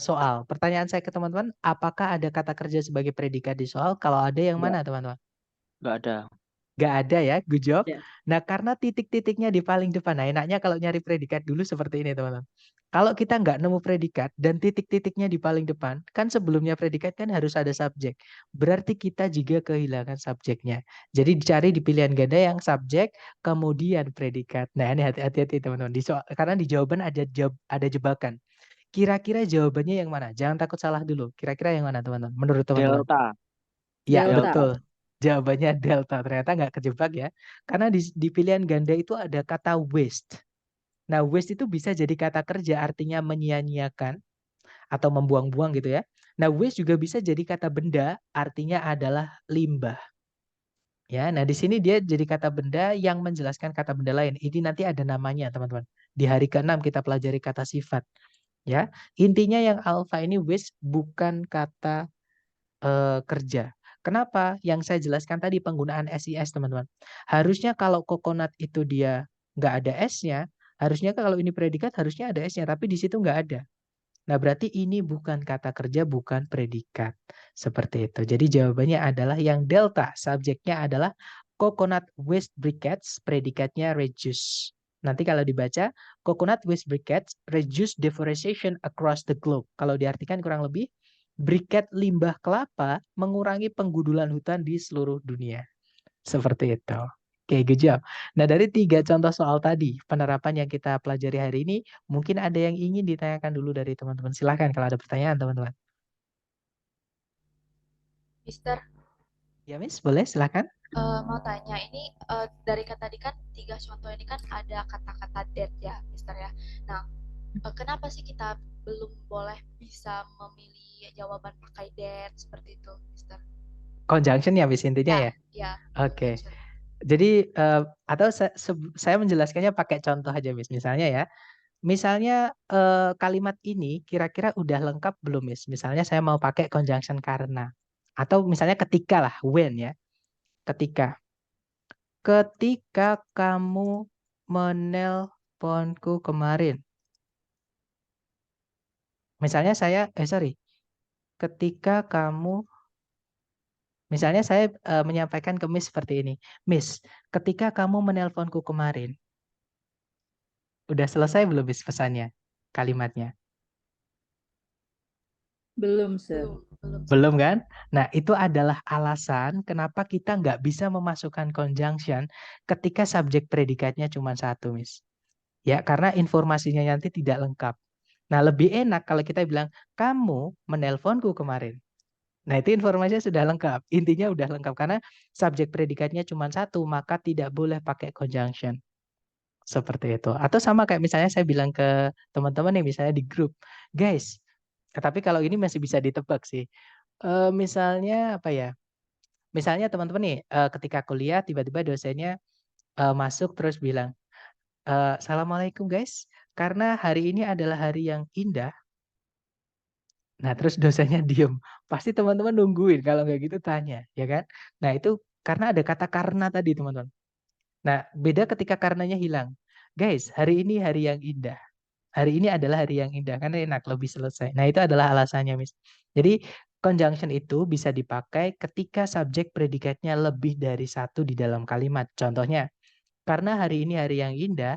soal. Pertanyaan saya ke teman-teman, apakah ada kata kerja sebagai predikat di soal? Kalau ada yang mana, teman-teman? Nggak ada. Nggak ada ya, good job. Nah, karena titik-titiknya di paling depan. Nah, enaknya kalau nyari predikat dulu seperti ini, teman-teman. Kalau kita nggak nemu predikat dan titik-titiknya di paling depan, kan sebelumnya predikat kan harus ada subjek. Berarti kita juga kehilangan subjeknya. Jadi dicari di pilihan ganda yang subjek, kemudian predikat. Nah, ini hati-hati teman-teman. Karena di jawaban ada jebakan. Kira-kira jawabannya yang mana? Jangan takut salah dulu. Kira-kira yang mana, teman-teman? Menurut teman-teman? Delta. Ya, Delta. betul. Jawabannya delta. Ternyata nggak kejebak ya. Karena di pilihan ganda itu ada kata waste. Nah, waste itu bisa jadi kata kerja artinya menyia-nyiakan atau membuang-buang gitu ya. Nah, waste juga bisa jadi kata benda artinya adalah limbah. Ya, nah di sini dia jadi kata benda yang menjelaskan kata benda lain. Ini nanti ada namanya, teman-teman. Di hari ke-6 kita pelajari kata sifat. Ya, intinya yang alpha ini with bukan kata kerja. Kenapa? Yang saya jelaskan tadi penggunaan SIS, teman-teman. Harusnya kalau coconut itu dia nggak ada S-nya, harusnya kalau ini predikat harusnya ada S-nya, tapi di situ nggak ada. Nah, berarti ini bukan kata kerja, bukan predikat. Seperti itu. Jadi jawabannya adalah yang delta. Subjeknya adalah coconut with briquettes, predikatnya reduce. Nanti kalau dibaca, coconut with briquettes reduce deforestation across the globe. Kalau diartikan kurang lebih, briquette limbah kelapa mengurangi penggudulan hutan di seluruh dunia. Seperti itu. Oke, good job. Nah, dari 3 contoh soal tadi, penerapan yang kita pelajari hari ini, mungkin ada yang ingin ditanyakan dulu dari teman-teman. Silahkan kalau ada pertanyaan, teman-teman. Mister, Ya, Miss, boleh silahkan. mau tanya ini dari tadi kan 3 contoh ini kan ada kata-kata that ya, Mister ya. Nah, kenapa sih kita belum boleh bisa memilih jawaban pakai that seperti itu, Mister? Conjunction ya, Miss, intinya ya? Ya. Oke. conjunction. Jadi, atau saya menjelaskannya pakai contoh aja, Miss. Misalnya ya, misalnya kalimat ini kira-kira udah lengkap belum, Miss? Misalnya saya mau pakai conjunction karena. Atau misalnya ketika lah, when ya. Ketika kamu menelponku kemarin. Misalnya ketika kamu, misalnya saya menyampaikan ke Miss seperti ini. Miss, ketika kamu menelponku kemarin. Udah selesai belum, Miss, pesannya? Kalimatnya. Belum, Sir. Belum kan? Nah, itu adalah alasan kenapa kita nggak bisa memasukkan conjunction ketika subjek predikatnya cuma satu, Miss. Ya, karena informasinya nanti tidak lengkap. Nah, lebih enak kalau kita bilang, kamu menelponku kemarin. Nah, itu informasinya sudah lengkap. Intinya udah lengkap karena subjek predikatnya cuma satu, maka tidak boleh pakai conjunction. Seperti itu. Atau sama kayak misalnya saya bilang ke teman-teman nih, misalnya di grup, guys, tapi kalau ini masih bisa ditebak sih. Misalnya apa ya? Misalnya teman-teman nih, ketika kuliah tiba-tiba dosennya masuk terus bilang, Assalamualaikum guys, karena hari ini adalah hari yang indah. Nah, terus dosennya diem. Pasti teman-teman nungguin, kalau nggak gitu tanya, ya kan? Nah, itu karena ada kata karena tadi, teman-teman. Nah, beda ketika karenanya hilang. Guys, hari ini hari yang indah. Hari ini adalah hari yang indah, karena enak, lebih selesai. Nah, itu adalah alasannya, Miss. Jadi, conjunction itu bisa dipakai ketika subjek predikatnya lebih dari satu di dalam kalimat. Contohnya, karena hari ini hari yang indah,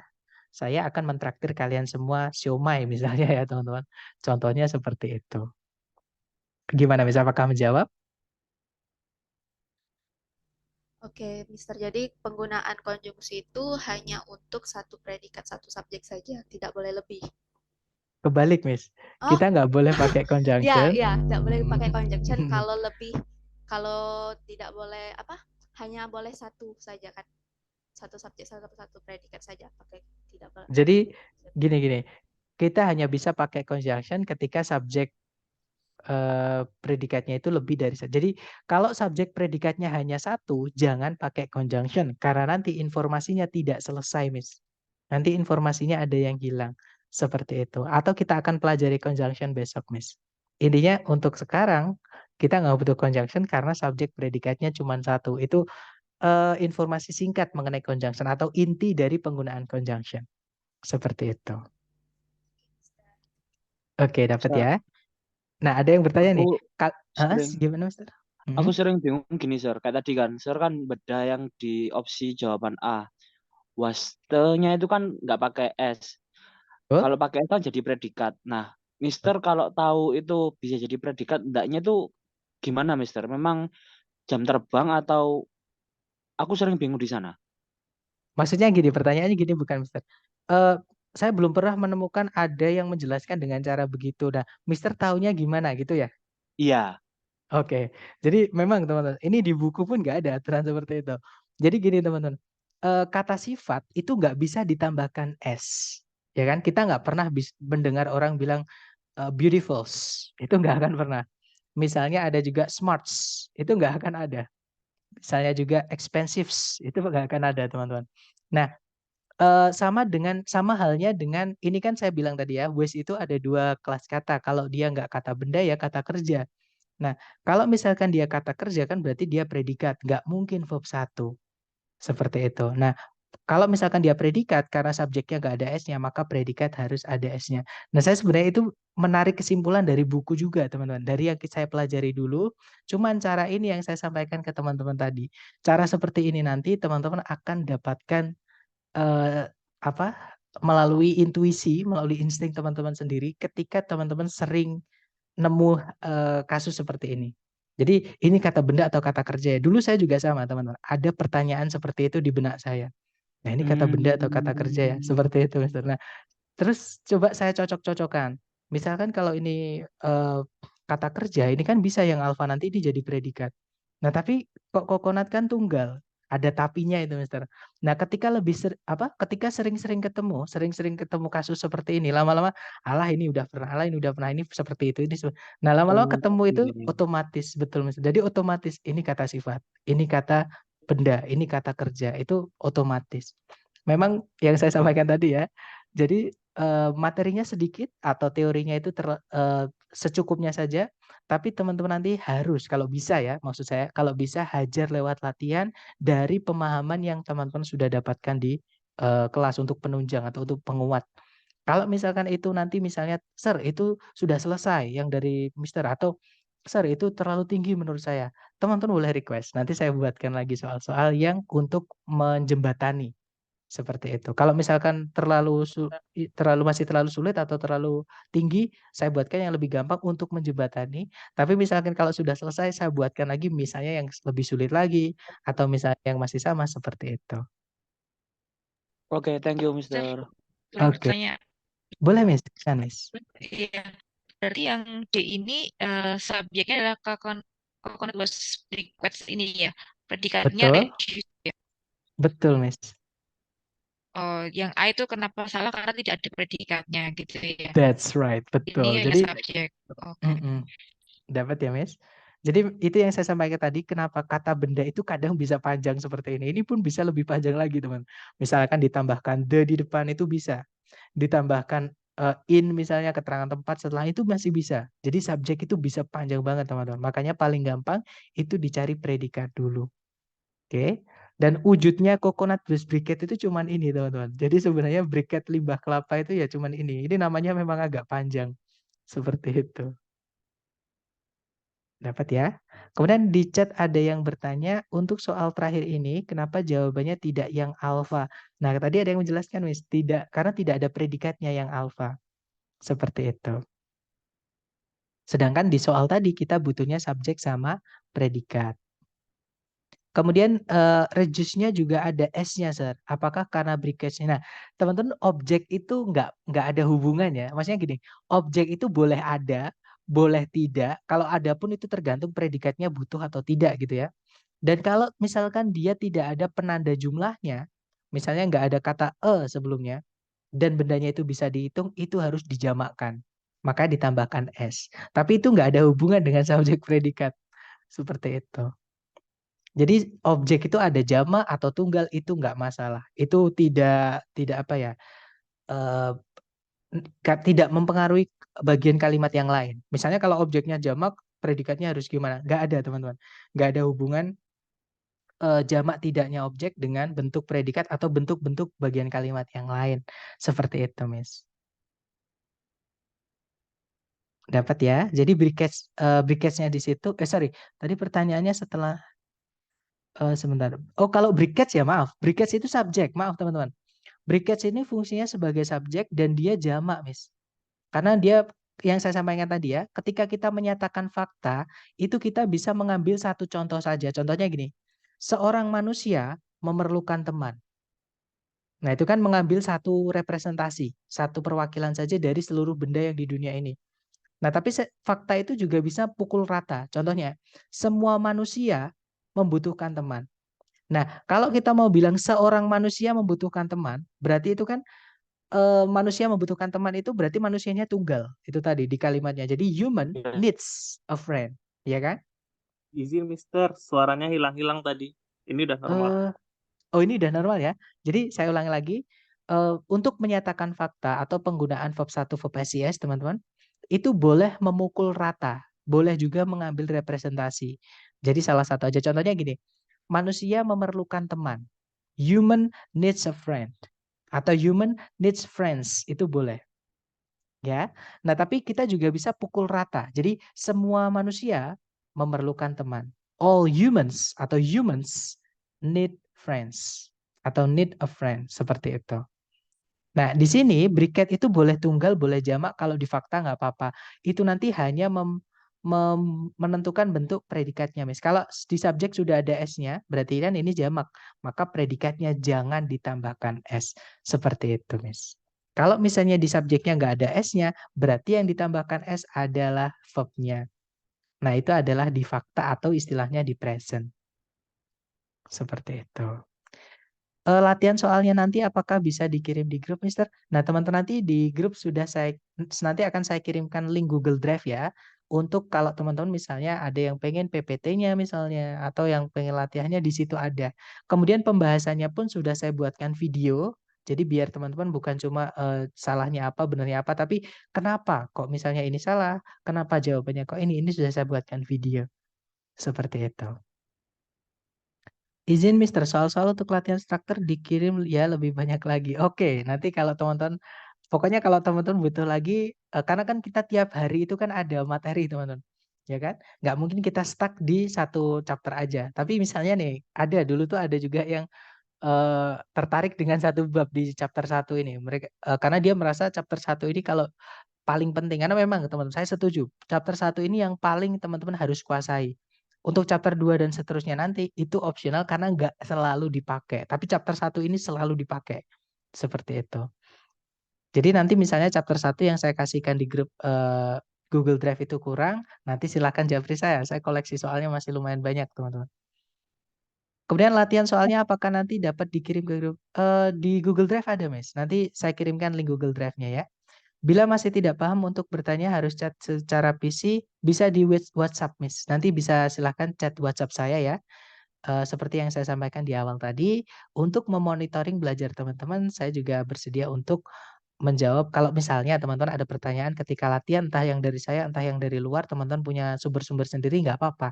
saya akan mentraktir kalian semua siomay misalnya ya, teman-teman. Contohnya seperti itu. Gimana, Miss? Apakah menjawab? Oke, Mister. Jadi penggunaan konjungsi itu hanya untuk satu predikat, satu subjek saja, tidak boleh lebih. Kebalik, Miss. Oh. Kita nggak boleh pakai conjunction. Ya, tidak boleh pakai conjunction. Kalau tidak boleh hanya boleh satu saja kan, satu subjek, satu predikat saja pakai, tidak boleh. Jadi gini, kita hanya bisa pakai conjunction ketika subjek predikatnya itu lebih dari satu. Jadi kalau subjek predikatnya hanya satu, jangan pakai conjunction karena nanti informasinya tidak selesai, Miss. Nanti informasinya ada yang hilang. Seperti itu. Atau kita akan pelajari conjunction besok, Miss. Intinya untuk sekarang kita nggak butuh conjunction karena subjek predikatnya cuma satu. Itu informasi singkat mengenai conjunction atau inti dari penggunaan conjunction. Seperti itu. Oke, dapat ya. Nah, ada yang bertanya nih. Gimana, Mister? Aku sering bingung gini, Sir. Kayak tadi kan, Sir kan beda yang di opsi jawaban A. Was-nya itu kan nggak pakai S. Kalau pakai S kan jadi predikat. Nah, Mister kalau tahu itu bisa jadi predikat, enggaknya itu gimana, Mister? Memang jam terbang atau aku sering bingung di sana. Maksudnya gini, pertanyaannya gini bukan, Mister. Saya belum pernah menemukan ada yang menjelaskan dengan cara begitu. Nah, Mister taunya gimana gitu ya? Iya. Oke, jadi memang teman-teman, ini di buku pun nggak ada aturan seperti itu. Jadi gini teman-teman, kata sifat itu nggak bisa ditambahkan S, ya kan? Kita nggak pernah mendengar orang bilang beautiful, itu nggak akan pernah. Misalnya ada juga smarts, itu nggak akan ada. Misalnya juga expensives, itu nggak akan ada teman-teman. Nah, sama halnya dengan ini kan saya bilang tadi ya, waste itu ada 2 kelas kata. Kalau dia nggak kata benda ya kata kerja. Nah, kalau misalkan dia kata kerja kan berarti dia predikat, nggak mungkin verb 1. Seperti itu. Nah, kalau misalkan dia predikat karena subjeknya nggak ada S-nya, maka predikat harus ada S-nya. Nah, saya sebenarnya itu menarik kesimpulan dari buku juga, teman-teman. Dari yang saya pelajari dulu, cuman cara ini yang saya sampaikan ke teman-teman tadi. Cara seperti ini nanti teman-teman akan dapatkan apa? Melalui intuisi, melalui insting teman-teman sendiri ketika teman-teman sering nemu kasus seperti ini. Jadi ini kata benda atau kata kerja ya. Dulu saya juga sama teman-teman. Ada pertanyaan seperti itu di benak saya. Nah ini kata benda atau kata kerja ya. Seperti itu Mister. Nah terus coba saya cocok-cocokkan. Misalkan kalau ini kata kerja, ini kan bisa yang alfa nanti ini jadi predikat. Nah tapi kok kokonat kan tunggal. Ada tapinya itu Mister. Nah ketika ketika sering-sering ketemu kasus seperti ini, lama-lama alah ini udah pernah, ini seperti itu, Nah lama-lama ketemu itu otomatis, betul Mister. Jadi otomatis ini kata sifat, ini kata benda, ini kata kerja, itu otomatis. Memang yang saya sampaikan tadi ya. Jadi materinya sedikit atau teorinya itu secukupnya saja. Tapi teman-teman nanti harus, kalau bisa ya, maksud saya, kalau bisa hajar lewat latihan dari pemahaman yang teman-teman sudah dapatkan di kelas untuk penunjang atau untuk penguat. Kalau misalkan itu nanti misalnya, Sir, itu sudah selesai yang dari Mister, atau Sir, itu terlalu tinggi menurut saya. Teman-teman boleh request. Nanti saya buatkan lagi soal-soal yang untuk menjembatani. Seperti itu. Kalau misalkan masih terlalu sulit atau terlalu tinggi, saya buatkan yang lebih gampang untuk menjembatani. Tapi misalkan kalau sudah selesai, saya buatkan lagi misalnya yang lebih sulit lagi, atau misalnya yang masih sama, seperti itu. Oke, thank you, Mister. Oke. Pertanyaan. Boleh, Miss? Kan, Miss? Iya. Berarti yang D ini subjeknya adalah coconut was request ini ya. Predikatnya Betul. reduce ya. Betul, Miss. Oh, yang A itu kenapa salah karena tidak ada predikatnya gitu ya. That's right, betul. Ini Jadi subjek. Oke. dapat ya, Miss? Jadi itu yang saya sampaikan tadi, kenapa kata benda itu kadang bisa panjang seperti ini. Ini pun bisa lebih panjang lagi, teman. Misalkan ditambahkan the di depan itu bisa. Ditambahkan in misalnya keterangan tempat setelah itu masih bisa. Jadi subjek itu bisa panjang banget, teman-teman. Makanya paling gampang itu dicari predikat dulu. Oke. Dan wujudnya coconut bus briquette itu cuman ini, teman-teman. Jadi sebenarnya briquette limbah kelapa itu ya cuman ini. Ini namanya memang agak panjang. Seperti itu. Dapat ya. Kemudian di chat ada yang bertanya, untuk soal terakhir ini, kenapa jawabannya tidak yang alfa? Nah, tadi ada yang menjelaskan, Miss. Tidak, karena tidak ada predikatnya yang alfa. Seperti itu. Sedangkan di soal tadi kita butuhnya subjek sama predikat. Kemudian reduce-nya juga ada S-nya, Sir. Apakah karena briquette-nya? Nah, teman-teman, objek itu nggak ada hubungannya. Maksudnya gini, objek itu boleh ada, boleh tidak. Kalau ada pun itu tergantung predikatnya butuh atau tidak gitu ya. Dan kalau misalkan dia tidak ada penanda jumlahnya, misalnya nggak ada kata sebelumnya, dan bendanya itu bisa dihitung, itu harus dijamakkan. Maka ditambahkan S. Tapi itu nggak ada hubungan dengan subjek predikat. Seperti itu. Jadi objek itu ada jamak atau tunggal itu nggak masalah. Itu tidak apa ya, tidak mempengaruhi bagian kalimat yang lain. Misalnya kalau objeknya jamak, predikatnya harus gimana? Nggak ada, teman-teman. Nggak ada hubungan jamak tidaknya objek dengan bentuk predikat atau bentuk-bentuk bagian kalimat yang lain. Seperti itu, Miss. Dapat ya. Jadi briquettes-nya di situ. Sorry. Tadi pertanyaannya setelah sebentar. Oh, kalau briquettes ya maaf. Briquettes itu subjek. Maaf, teman-teman. Briquettes ini fungsinya sebagai subjek dan dia jamak, Miss. Karena dia yang saya sampaikan tadi ya, ketika kita menyatakan fakta, itu kita bisa mengambil satu contoh saja. Contohnya gini. Seorang manusia memerlukan teman. Nah, itu kan mengambil satu representasi, satu perwakilan saja dari seluruh benda yang di dunia ini. Nah, tapi fakta itu juga bisa pukul rata. Contohnya, semua manusia membutuhkan teman. Nah, kalau kita mau bilang seorang manusia membutuhkan teman, berarti itu kan manusia membutuhkan teman itu berarti manusianya tunggal. Itu tadi di kalimatnya. Jadi human needs a friend, ya kan? Izin Mister, suaranya hilang-hilang tadi. Ini udah normal. Oh ini udah normal ya. Jadi saya ulangi lagi. Untuk menyatakan fakta atau penggunaan verb 1 verb SIS teman-teman, itu boleh memukul rata, boleh juga mengambil representasi. Jadi salah satu aja contohnya gini. Manusia memerlukan teman. Human needs a friend. Atau human needs friends. Itu boleh. Ya. Nah, tapi kita juga bisa pukul rata. Jadi semua manusia memerlukan teman. All humans atau humans need friends atau need a friend seperti itu. Nah, di sini briket itu boleh tunggal, boleh jamak, kalau di fakta nggak apa-apa. Itu nanti hanya menentukan bentuk predikatnya, Miss. Kalau di subjek sudah ada S-nya, berarti kan ini jamak. Maka predikatnya jangan ditambahkan S. Seperti itu, Miss. Kalau misalnya di subjeknya nggak ada S-nya, berarti yang ditambahkan S adalah verb-nya. Nah, itu adalah di fakta atau istilahnya di present. Seperti itu. Latihan soalnya nanti apakah bisa dikirim di grup, Mister? Nah, teman-teman nanti di grup nanti akan saya kirimkan link Google Drive ya. Untuk kalau teman-teman misalnya ada yang pengen PPT-nya misalnya atau yang pengen latihannya di situ ada. Kemudian pembahasannya pun sudah saya buatkan video. Jadi biar teman-teman bukan cuma salahnya apa, benarnya apa, tapi kenapa kok misalnya ini salah, kenapa jawabannya kok ini sudah saya buatkan video. Seperti itu. Izin Mister, soal-soal untuk latihan struktur dikirim ya lebih banyak lagi. Oke, nanti kalau teman-teman, pokoknya kalau teman-teman butuh lagi, karena kan kita tiap hari itu kan ada materi teman-teman, ya kan? Nggak mungkin kita stuck di satu chapter aja. Tapi misalnya nih, dulu tuh ada juga yang tertarik dengan satu bab di chapter 1 ini. Mereka karena dia merasa chapter 1 ini kalau paling penting, karena memang teman-teman saya setuju. Chapter 1 ini yang paling teman-teman harus kuasai. Untuk chapter 2 dan seterusnya nanti itu opsional karena nggak selalu dipakai. Tapi chapter 1 ini selalu dipakai. Seperti itu. Jadi nanti misalnya chapter 1 yang saya kasihkan di grup Google Drive itu kurang, nanti silakan japri saya. Saya koleksi soalnya masih lumayan banyak, teman-teman. Kemudian latihan soalnya apakah nanti dapat dikirim ke grup? Di Google Drive ada, Mas. Nanti saya kirimkan link Google Drive-nya ya. Bila masih tidak paham untuk bertanya harus chat secara PC, bisa di WhatsApp, Miss. Nanti bisa silahkan chat WhatsApp saya ya. Seperti yang saya sampaikan di awal tadi, untuk memonitoring belajar teman-teman, saya juga bersedia untuk menjawab. Kalau misalnya teman-teman ada pertanyaan ketika latihan, entah yang dari saya, entah yang dari luar, teman-teman punya sumber-sumber sendiri, nggak apa-apa.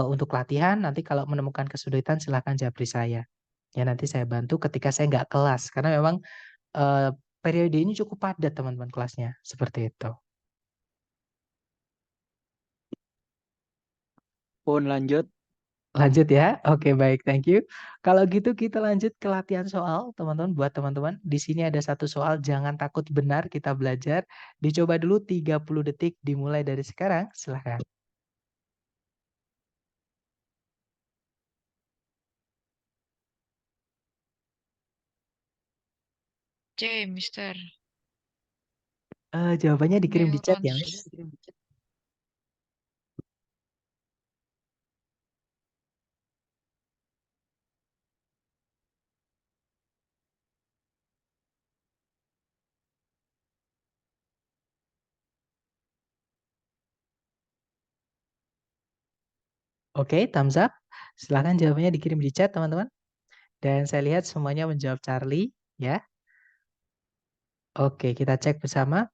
Untuk latihan, nanti kalau menemukan kesulitan, silahkan japri saya. Ya, nanti saya bantu ketika saya nggak kelas. Karena memang periode ini cukup padat teman-teman kelasnya. Seperti itu. Mohon lanjut. Lanjut ya. Oke, baik. Thank you. Kalau gitu kita lanjut ke latihan soal, teman-teman. Buat teman-teman, di sini ada satu soal, jangan takut benar, kita belajar. Dicoba dulu 30 detik, dimulai dari sekarang. Silahkan. C, Mister. Jawabannya dikirim di chat ya, Neurons. Miss. Oke, thumbs up. Silahkan jawabannya dikirim di chat, teman-teman. Dan saya lihat semuanya menjawab Charlie, ya. Oke, kita cek bersama.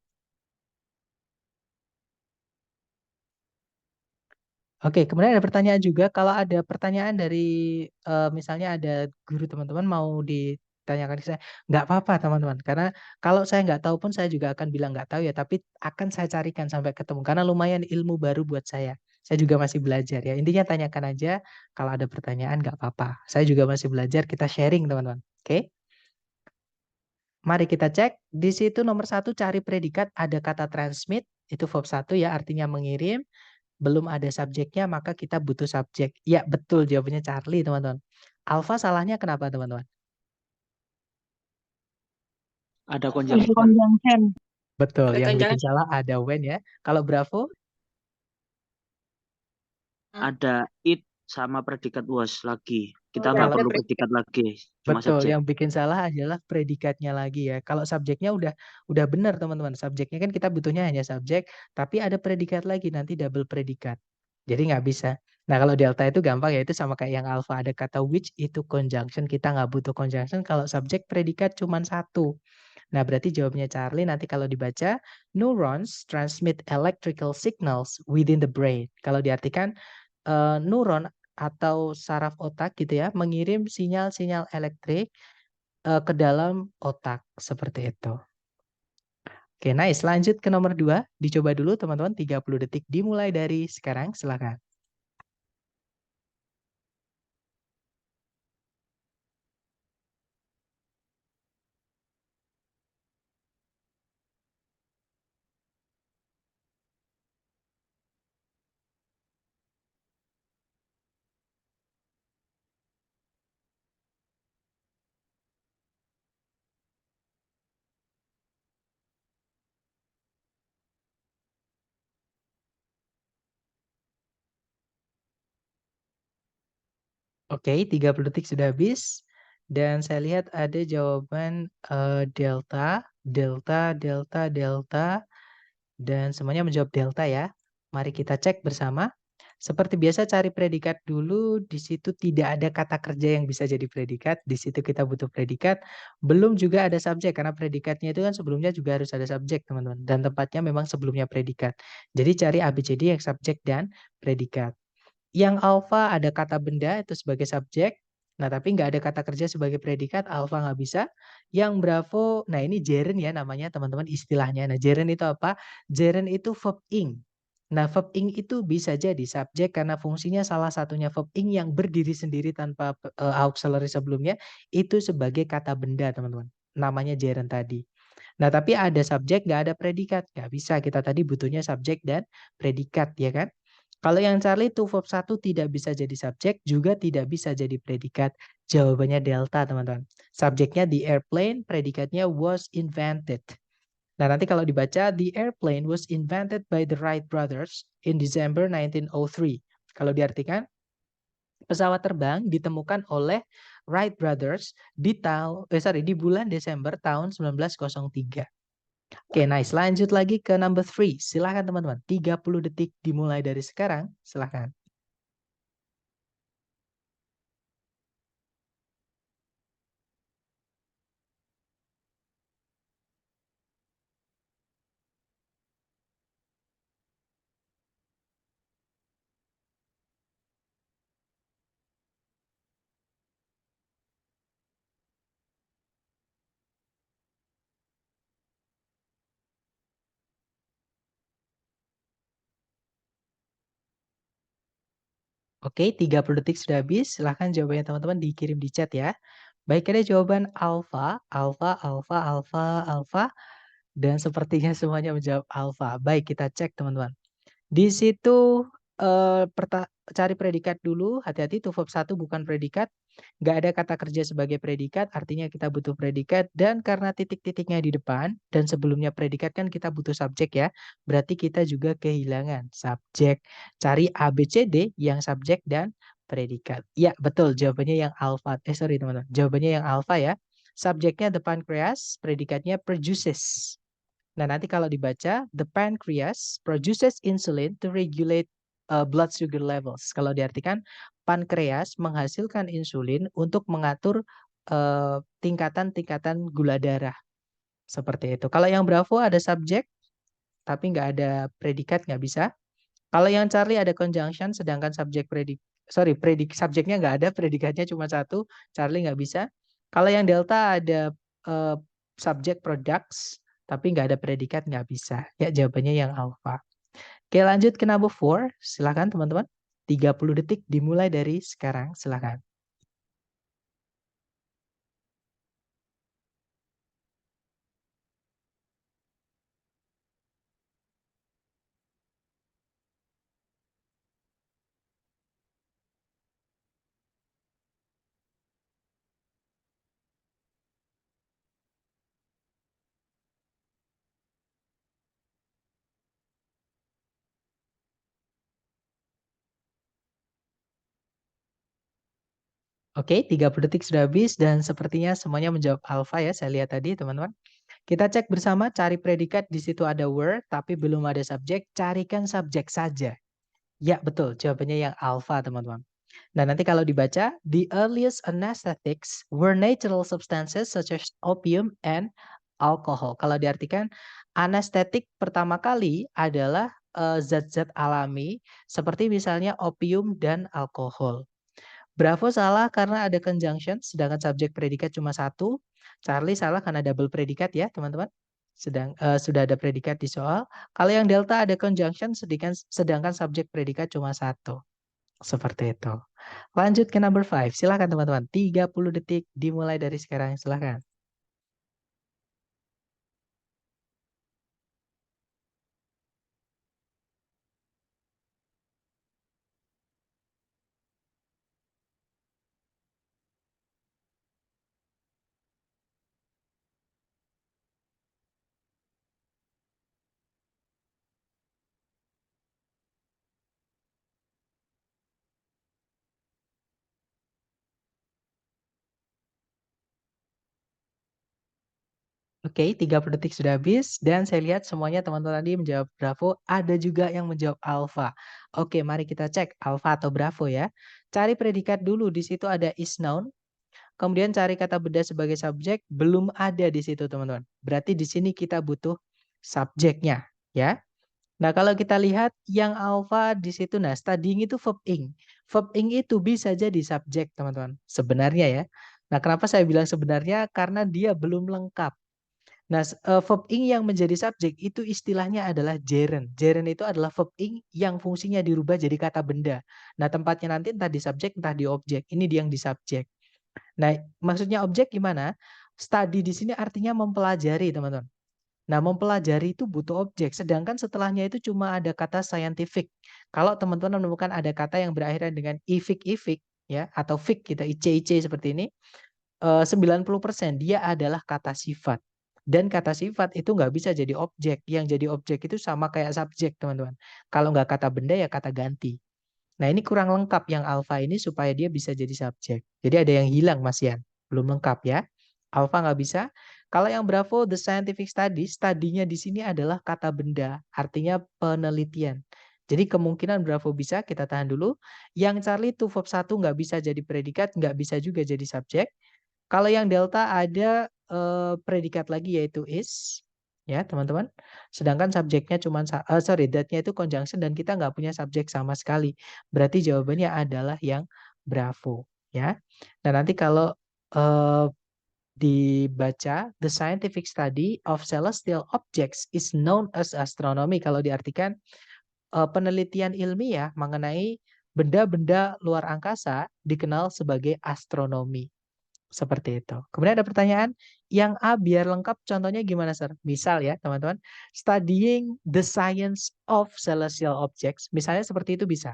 Oke, kemudian ada pertanyaan juga. Kalau ada pertanyaan dari misalnya ada guru teman-teman mau ditanyakan ke saya, nggak apa-apa teman-teman. Karena kalau saya nggak tahu pun saya juga akan bilang nggak tahu ya. Tapi akan saya carikan sampai ketemu. Karena lumayan ilmu baru buat saya. Saya juga masih belajar ya. Intinya tanyakan aja. Kalau ada pertanyaan nggak apa-apa. Saya juga masih belajar. Kita sharing teman-teman. Oke? Mari kita cek. Di situ nomor 1 cari predikat. Ada kata transmit. Itu verb 1 ya. Artinya mengirim. Belum ada subjeknya, maka kita butuh subjek. Ya, betul jawabannya Charlie, teman-teman. Alfa salahnya kenapa, teman-teman? Ada Ada conjunction. conjunction. Betul, Ada yang bikin conjunction. salah ada when ya. Kalau Bravo? Ada it sama predikat was lagi. Kita Udah nggak ada perlu predikat. predikat lagi. Cuma Betul, subjek. yang bikin salah adalah predikatnya lagi ya. Kalau subjeknya udah benar, teman-teman. Subjeknya kan kita butuhnya hanya subjek, tapi ada predikat lagi, nanti double predikat. Jadi nggak bisa. Nah, kalau delta itu gampang ya, itu sama kayak yang alpha. Ada kata which, itu conjunction. Kita nggak butuh conjunction kalau subjek predikat cuma satu. Nah, berarti jawabnya Charlie nanti kalau dibaca, neurons transmit electrical signals within the brain. Kalau diartikan, neuron atau saraf otak gitu ya, mengirim sinyal-sinyal elektrik ke dalam otak. Seperti itu. Oke, nice. Lanjut ke nomor 2. Dicoba dulu teman-teman, 30 detik dimulai dari sekarang. Silakan. Oke, 30 detik sudah habis. Dan saya lihat ada jawaban delta, delta, delta, delta. Dan semuanya menjawab delta ya. Mari kita cek bersama. Seperti biasa cari predikat dulu. Di situ tidak ada kata kerja yang bisa jadi predikat. Di situ kita butuh predikat. Belum juga ada subjek. Karena predikatnya itu kan sebelumnya juga harus ada subjek teman-teman. Dan tempatnya memang sebelumnya predikat. Jadi cari ABCD yang subjek dan predikat. Yang alpha ada kata benda itu sebagai subjek. Nah, tapi nggak ada kata kerja sebagai predikat, alpha nggak bisa. Yang bravo, nah ini gerund ya namanya teman-teman istilahnya. Nah, gerund itu apa? Gerund itu verb ing. Nah, verb ing itu bisa jadi subjek karena fungsinya salah satunya verb ing yang berdiri sendiri tanpa auxiliary sebelumnya itu sebagai kata benda, teman-teman. Namanya gerund tadi. Nah, tapi ada subjek nggak ada predikat. Nggak bisa, kita tadi butuhnya subjek dan predikat, ya kan? Kalau yang Charlie itu verb 1 tidak bisa jadi subjek, juga tidak bisa jadi predikat. Jawabannya delta, teman-teman. Subjeknya the airplane, predikatnya was invented. Nah, nanti kalau dibaca, the airplane was invented by the Wright brothers in December 1903. Kalau diartikan, pesawat terbang ditemukan oleh Wright brothers di bulan Desember tahun 1903. Oke, nice. Lanjut lagi ke number 3. Silahkan teman-teman. 30 detik dimulai dari sekarang. Silahkan. Oke, 30 detik sudah habis. Silahkan jawabannya teman-teman dikirim di chat ya. Baik, ada jawaban alfa, alfa, alfa, alfa, alfa. Dan sepertinya semuanya menjawab alfa. Baik, kita cek teman-teman. Di situ cari predikat dulu. Hati-hati tuh verb 1 bukan predikat. Nggak ada kata kerja sebagai predikat, artinya kita butuh predikat. Dan karena titik-titiknya di depan, dan sebelumnya predikat kan kita butuh subjek ya. Berarti kita juga kehilangan subjek. Cari ABCD yang subjek dan predikat. Ya, betul. Jawabannya yang alpha. Sorry teman-teman. Jawabannya yang alpha ya. Subjeknya the pancreas, predikatnya produces. Nah, nanti kalau dibaca, the pancreas produces insulin to regulate blood sugar levels. Kalau diartikan, pankreas menghasilkan insulin untuk mengatur tingkatan-tingkatan gula darah. Seperti itu. Kalau yang bravo ada subjek, tapi nggak ada predikat, nggak bisa. Kalau yang Charlie ada conjunction, sedangkan subjeknya nggak ada, predikatnya cuma satu, Charlie nggak bisa. Kalau yang delta ada subjek products, tapi nggak ada predikat, nggak bisa. Ya, jawabannya yang alpha. Oke, lanjut ke number 4. Silakan teman-teman. 30 detik dimulai dari sekarang. Silakan. Oke, 30 detik sudah habis dan sepertinya semuanya menjawab alpha ya. Saya lihat tadi, teman-teman. Kita cek bersama, cari predikat, di situ ada were, tapi belum ada subjek, carikan subjek saja. Ya, betul. Jawabannya yang alpha, teman-teman. Nah, nanti kalau dibaca, the earliest anesthetics were natural substances such as opium and alcohol. Kalau diartikan, anestetik pertama kali adalah zat-zat alami seperti misalnya opium dan alkohol. Bravo salah karena ada conjunction, sedangkan subjek predikat cuma satu. Charlie salah karena double predikat ya, teman-teman. Sudah ada predikat di soal. Kalau yang delta ada conjunction, sedangkan subjek predikat cuma satu. Seperti itu. Lanjut ke number 5. Silakan teman-teman. 30 detik dimulai dari sekarang. Silakan. Oke, 30 detik sudah habis. Dan saya lihat semuanya teman-teman tadi menjawab Bravo. Ada juga yang menjawab Alpha. Oke, mari kita cek Alpha atau Bravo ya. Cari predikat dulu. Di situ ada is noun. Kemudian cari kata benda sebagai subjek. Belum ada di situ teman-teman. Berarti di sini kita butuh subjeknya. Ya. Nah, kalau kita lihat yang alpha di situ, nah studying itu verb ing. Verb ing itu bisa jadi subjek, teman-teman. Sebenarnya ya. Nah, kenapa saya bilang sebenarnya? Karena dia belum lengkap. Nah, verb ing yang menjadi subjek itu istilahnya adalah gerund. Gerund itu adalah verb ing yang fungsinya dirubah jadi kata benda. Nah, tempatnya nanti entah di subjek, entah di objek. Ini dia yang di subjek. Nah, maksudnya objek gimana? Study di sini artinya mempelajari, teman-teman. Nah, mempelajari itu butuh objek, sedangkan setelahnya itu cuma ada kata scientific. Kalau teman-teman menemukan ada kata yang berakhiran dengan ifik ya, atau fik kita ic seperti ini, 90% dia adalah kata sifat. Dan kata sifat itu nggak bisa jadi objek. Yang jadi objek itu sama kayak subjek, teman-teman. Kalau nggak kata benda ya kata ganti. Nah, ini kurang lengkap yang alfa ini supaya dia bisa jadi subjek. Jadi ada yang hilang, Mas Yan. Belum lengkap ya. Alfa nggak bisa. Kalau yang Bravo, the scientific study, studinya di sini adalah kata benda. Artinya penelitian. Jadi kemungkinan Bravo bisa, kita tahan dulu. Yang Charlie itu verb 1 nggak bisa jadi predikat, nggak bisa juga jadi subjek. Kalau yang delta ada predikat lagi yaitu is, ya teman-teman. Sedangkan subjeknya cuma that-nya itu conjunction dan kita nggak punya subjek sama sekali. Berarti jawabannya adalah yang Bravo, ya. Nah nanti kalau dibaca the scientific study of celestial objects is known as astronomy. Kalau diartikan penelitian ilmiah mengenai benda-benda luar angkasa dikenal sebagai astronomi. Seperti itu. Kemudian ada pertanyaan, yang A biar lengkap contohnya gimana, Sir? Misal ya, teman-teman, studying the science of celestial objects, misalnya seperti itu bisa.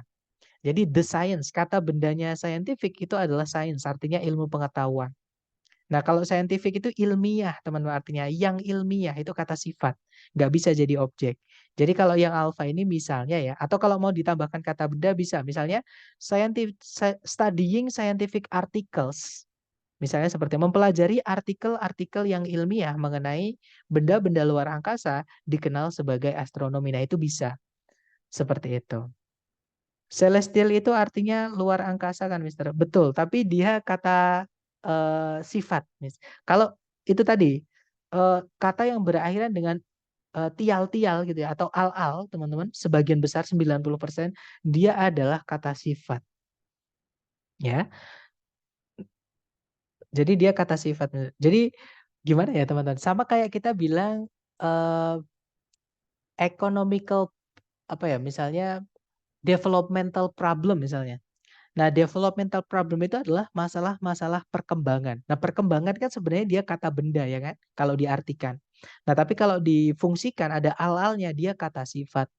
Jadi the science, kata bendanya scientific itu adalah science, artinya ilmu pengetahuan. Nah, kalau scientific itu ilmiah, teman-teman, artinya yang ilmiah itu kata sifat, nggak bisa jadi objek. Jadi kalau yang alpha ini misalnya ya, atau kalau mau ditambahkan kata benda bisa, misalnya studying scientific articles. Misalnya seperti mempelajari artikel-artikel yang ilmiah mengenai benda-benda luar angkasa dikenal sebagai astronomi. Nah, itu bisa. Seperti itu. Celestial itu artinya luar angkasa kan, Mister? Betul, tapi dia kata sifat. Kalau itu tadi, kata yang berakhiran dengan tial-tial gitu ya, atau al-al, teman-teman, sebagian besar 90%, dia adalah kata sifat. Ya. Jadi dia kata sifat. Jadi gimana ya teman-teman? Sama kayak kita bilang economical apa ya? Misalnya developmental problem misalnya. Nah, developmental problem itu adalah masalah-masalah perkembangan. Nah, perkembangan kan sebenarnya dia kata benda ya kan? Kalau diartikan. Nah, tapi kalau difungsikan ada al-alnya dia kata sifat.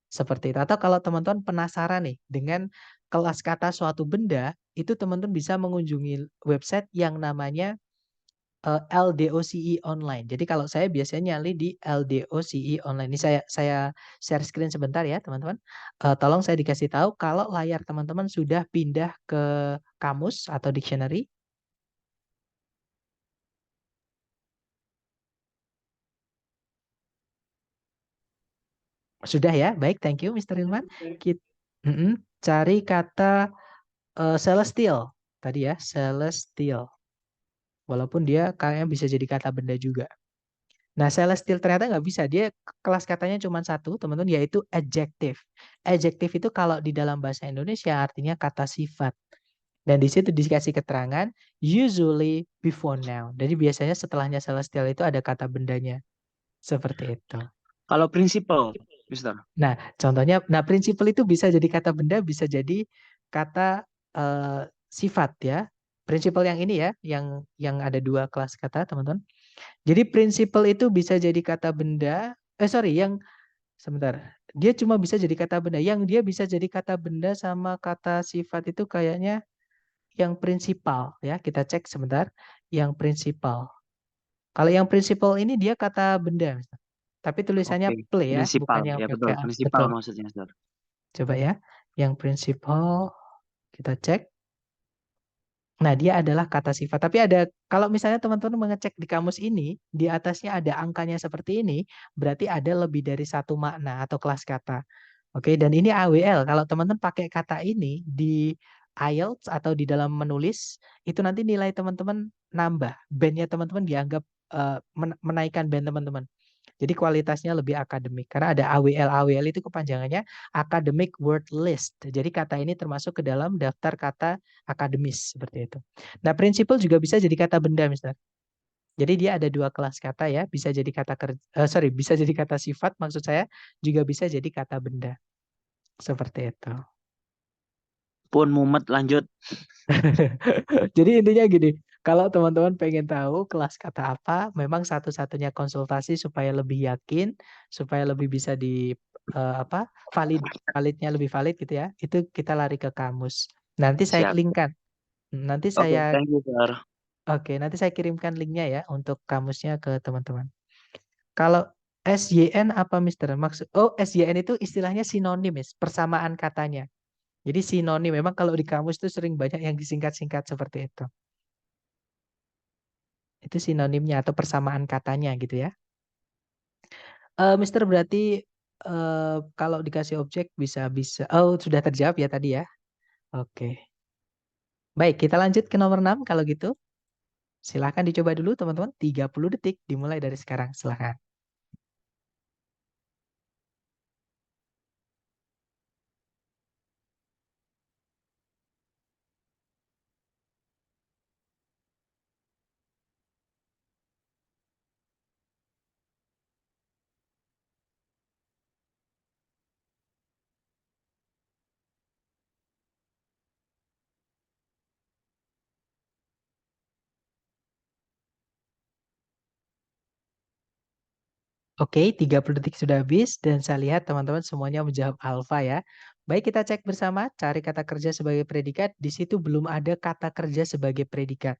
Seperti itu. Atau kalau teman-teman penasaran nih dengan kelas kata suatu benda, itu teman-teman bisa mengunjungi website yang namanya LDOCE online. Jadi kalau saya biasanya nyali di LDOCE online. Ini saya share screen sebentar ya teman-teman. Tolong saya dikasih tahu kalau layar teman-teman sudah pindah ke kamus atau dictionary. Sudah ya, baik, thank you Mr. Ilman. Cari kata celestial tadi ya, celestial. Walaupun dia kayaknya bisa jadi kata benda juga. Nah, celestial ternyata nggak bisa. Dia kelas katanya cuma satu, teman-teman, yaitu adjective. Adjective itu kalau di dalam bahasa Indonesia artinya kata sifat. Dan di situ dikasih keterangan usually before noun. Jadi biasanya setelahnya celestial itu ada kata bendanya. Seperti itu. Kalau prinsipal, Mister. Nah, contohnya, prinsipal itu bisa jadi kata benda, bisa jadi kata sifat ya. Prinsipal yang ini ya, yang ada dua kelas kata, teman-teman. Jadi prinsipal itu bisa jadi kata benda. Yang sebentar. Dia cuma bisa jadi kata benda. Yang dia bisa jadi kata benda sama kata sifat itu kayaknya yang prinsipal ya. Kita cek sebentar. Yang prinsipal. Kalau yang prinsipal ini dia kata benda. Tapi tulisannya Oke, play ya, bukan prinsipal. yang Ya betul, PPA. prinsipal Betul. maksudnya, Mister. Coba ya. Yang prinsipal kita cek. Nah, dia adalah kata sifat. Tapi kalau misalnya teman-teman mengecek di kamus ini, di atasnya ada angkanya seperti ini, berarti ada lebih dari satu makna atau kelas kata. Oke, dan ini AWL. Kalau teman-teman pakai kata ini di IELTS atau di dalam menulis, itu nanti nilai teman-teman nambah. Bandnya teman-teman dianggap menaikkan band teman-teman. Jadi kualitasnya lebih akademik. Karena ada AWL. AWL itu kepanjangannya Academic Word List. Jadi kata ini termasuk ke dalam daftar kata akademis. Seperti itu. Nah, prinsipal juga bisa jadi kata benda, Mister. Jadi dia ada dua kelas kata ya. Bisa jadi bisa jadi kata sifat maksud saya. Juga bisa jadi kata benda. Seperti itu. Pun mumet lanjut. Jadi intinya gini, kalau teman-teman pengen tahu kelas kata apa, memang satu-satunya konsultasi supaya lebih yakin, supaya lebih bisa validnya lebih valid gitu ya. Itu kita lari ke kamus. Nanti saya Siap. linkkan. Nanti Oke, saya thank you, Sir. nanti saya kirimkan linknya ya untuk kamusnya ke teman-teman. Kalau SYN apa Mister? SYN itu istilahnya sinonim, persamaan katanya. Jadi sinonim memang kalau di kamus itu sering banyak yang disingkat-singkat seperti itu. Itu sinonimnya atau persamaan katanya gitu ya. Mister berarti kalau dikasih objek bisa. Oh, sudah terjawab ya tadi ya. Oke. Baik, kita lanjut ke nomor 6 kalau gitu. Silahkan dicoba dulu teman-teman. 30 detik dimulai dari sekarang. Silahkan. Oke, 30 detik sudah habis dan saya lihat teman-teman semuanya menjawab alfa ya. Baik, kita cek bersama cari kata kerja sebagai predikat. Di situ belum ada kata kerja sebagai predikat.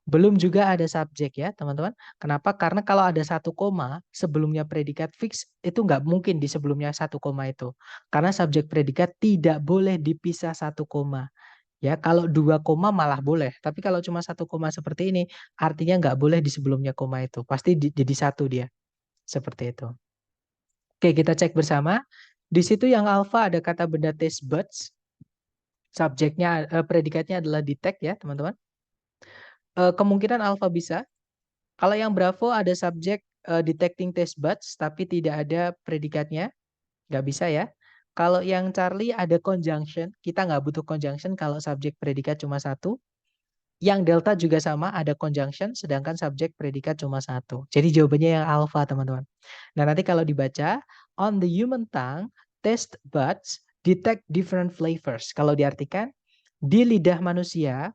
Belum juga ada subjek ya teman-teman. Kenapa? Karena kalau ada satu koma sebelumnya predikat fix itu nggak mungkin di sebelumnya satu koma itu. Karena subjek predikat tidak boleh dipisah satu koma. Ya, kalau dua koma malah boleh. Tapi kalau cuma satu koma seperti ini artinya nggak boleh di sebelumnya koma itu. Pasti jadi satu dia. Seperti itu. Oke, kita cek bersama. Di situ yang alfa ada kata benda taste buds. Subjeknya, predikatnya adalah detect ya teman-teman. Kemungkinan alfa bisa. Kalau yang Bravo ada subjek detecting taste buds, tapi tidak ada predikatnya, nggak bisa ya. Kalau yang Charlie ada conjunction, kita nggak butuh conjunction kalau subjek predikat cuma satu. Yang Delta juga sama, ada conjunction, sedangkan subjek predikat cuma satu. Jadi jawabannya yang alpha, teman-teman. Nah, nanti kalau dibaca, on the human tongue, taste buds detect different flavors. Kalau diartikan, di lidah manusia,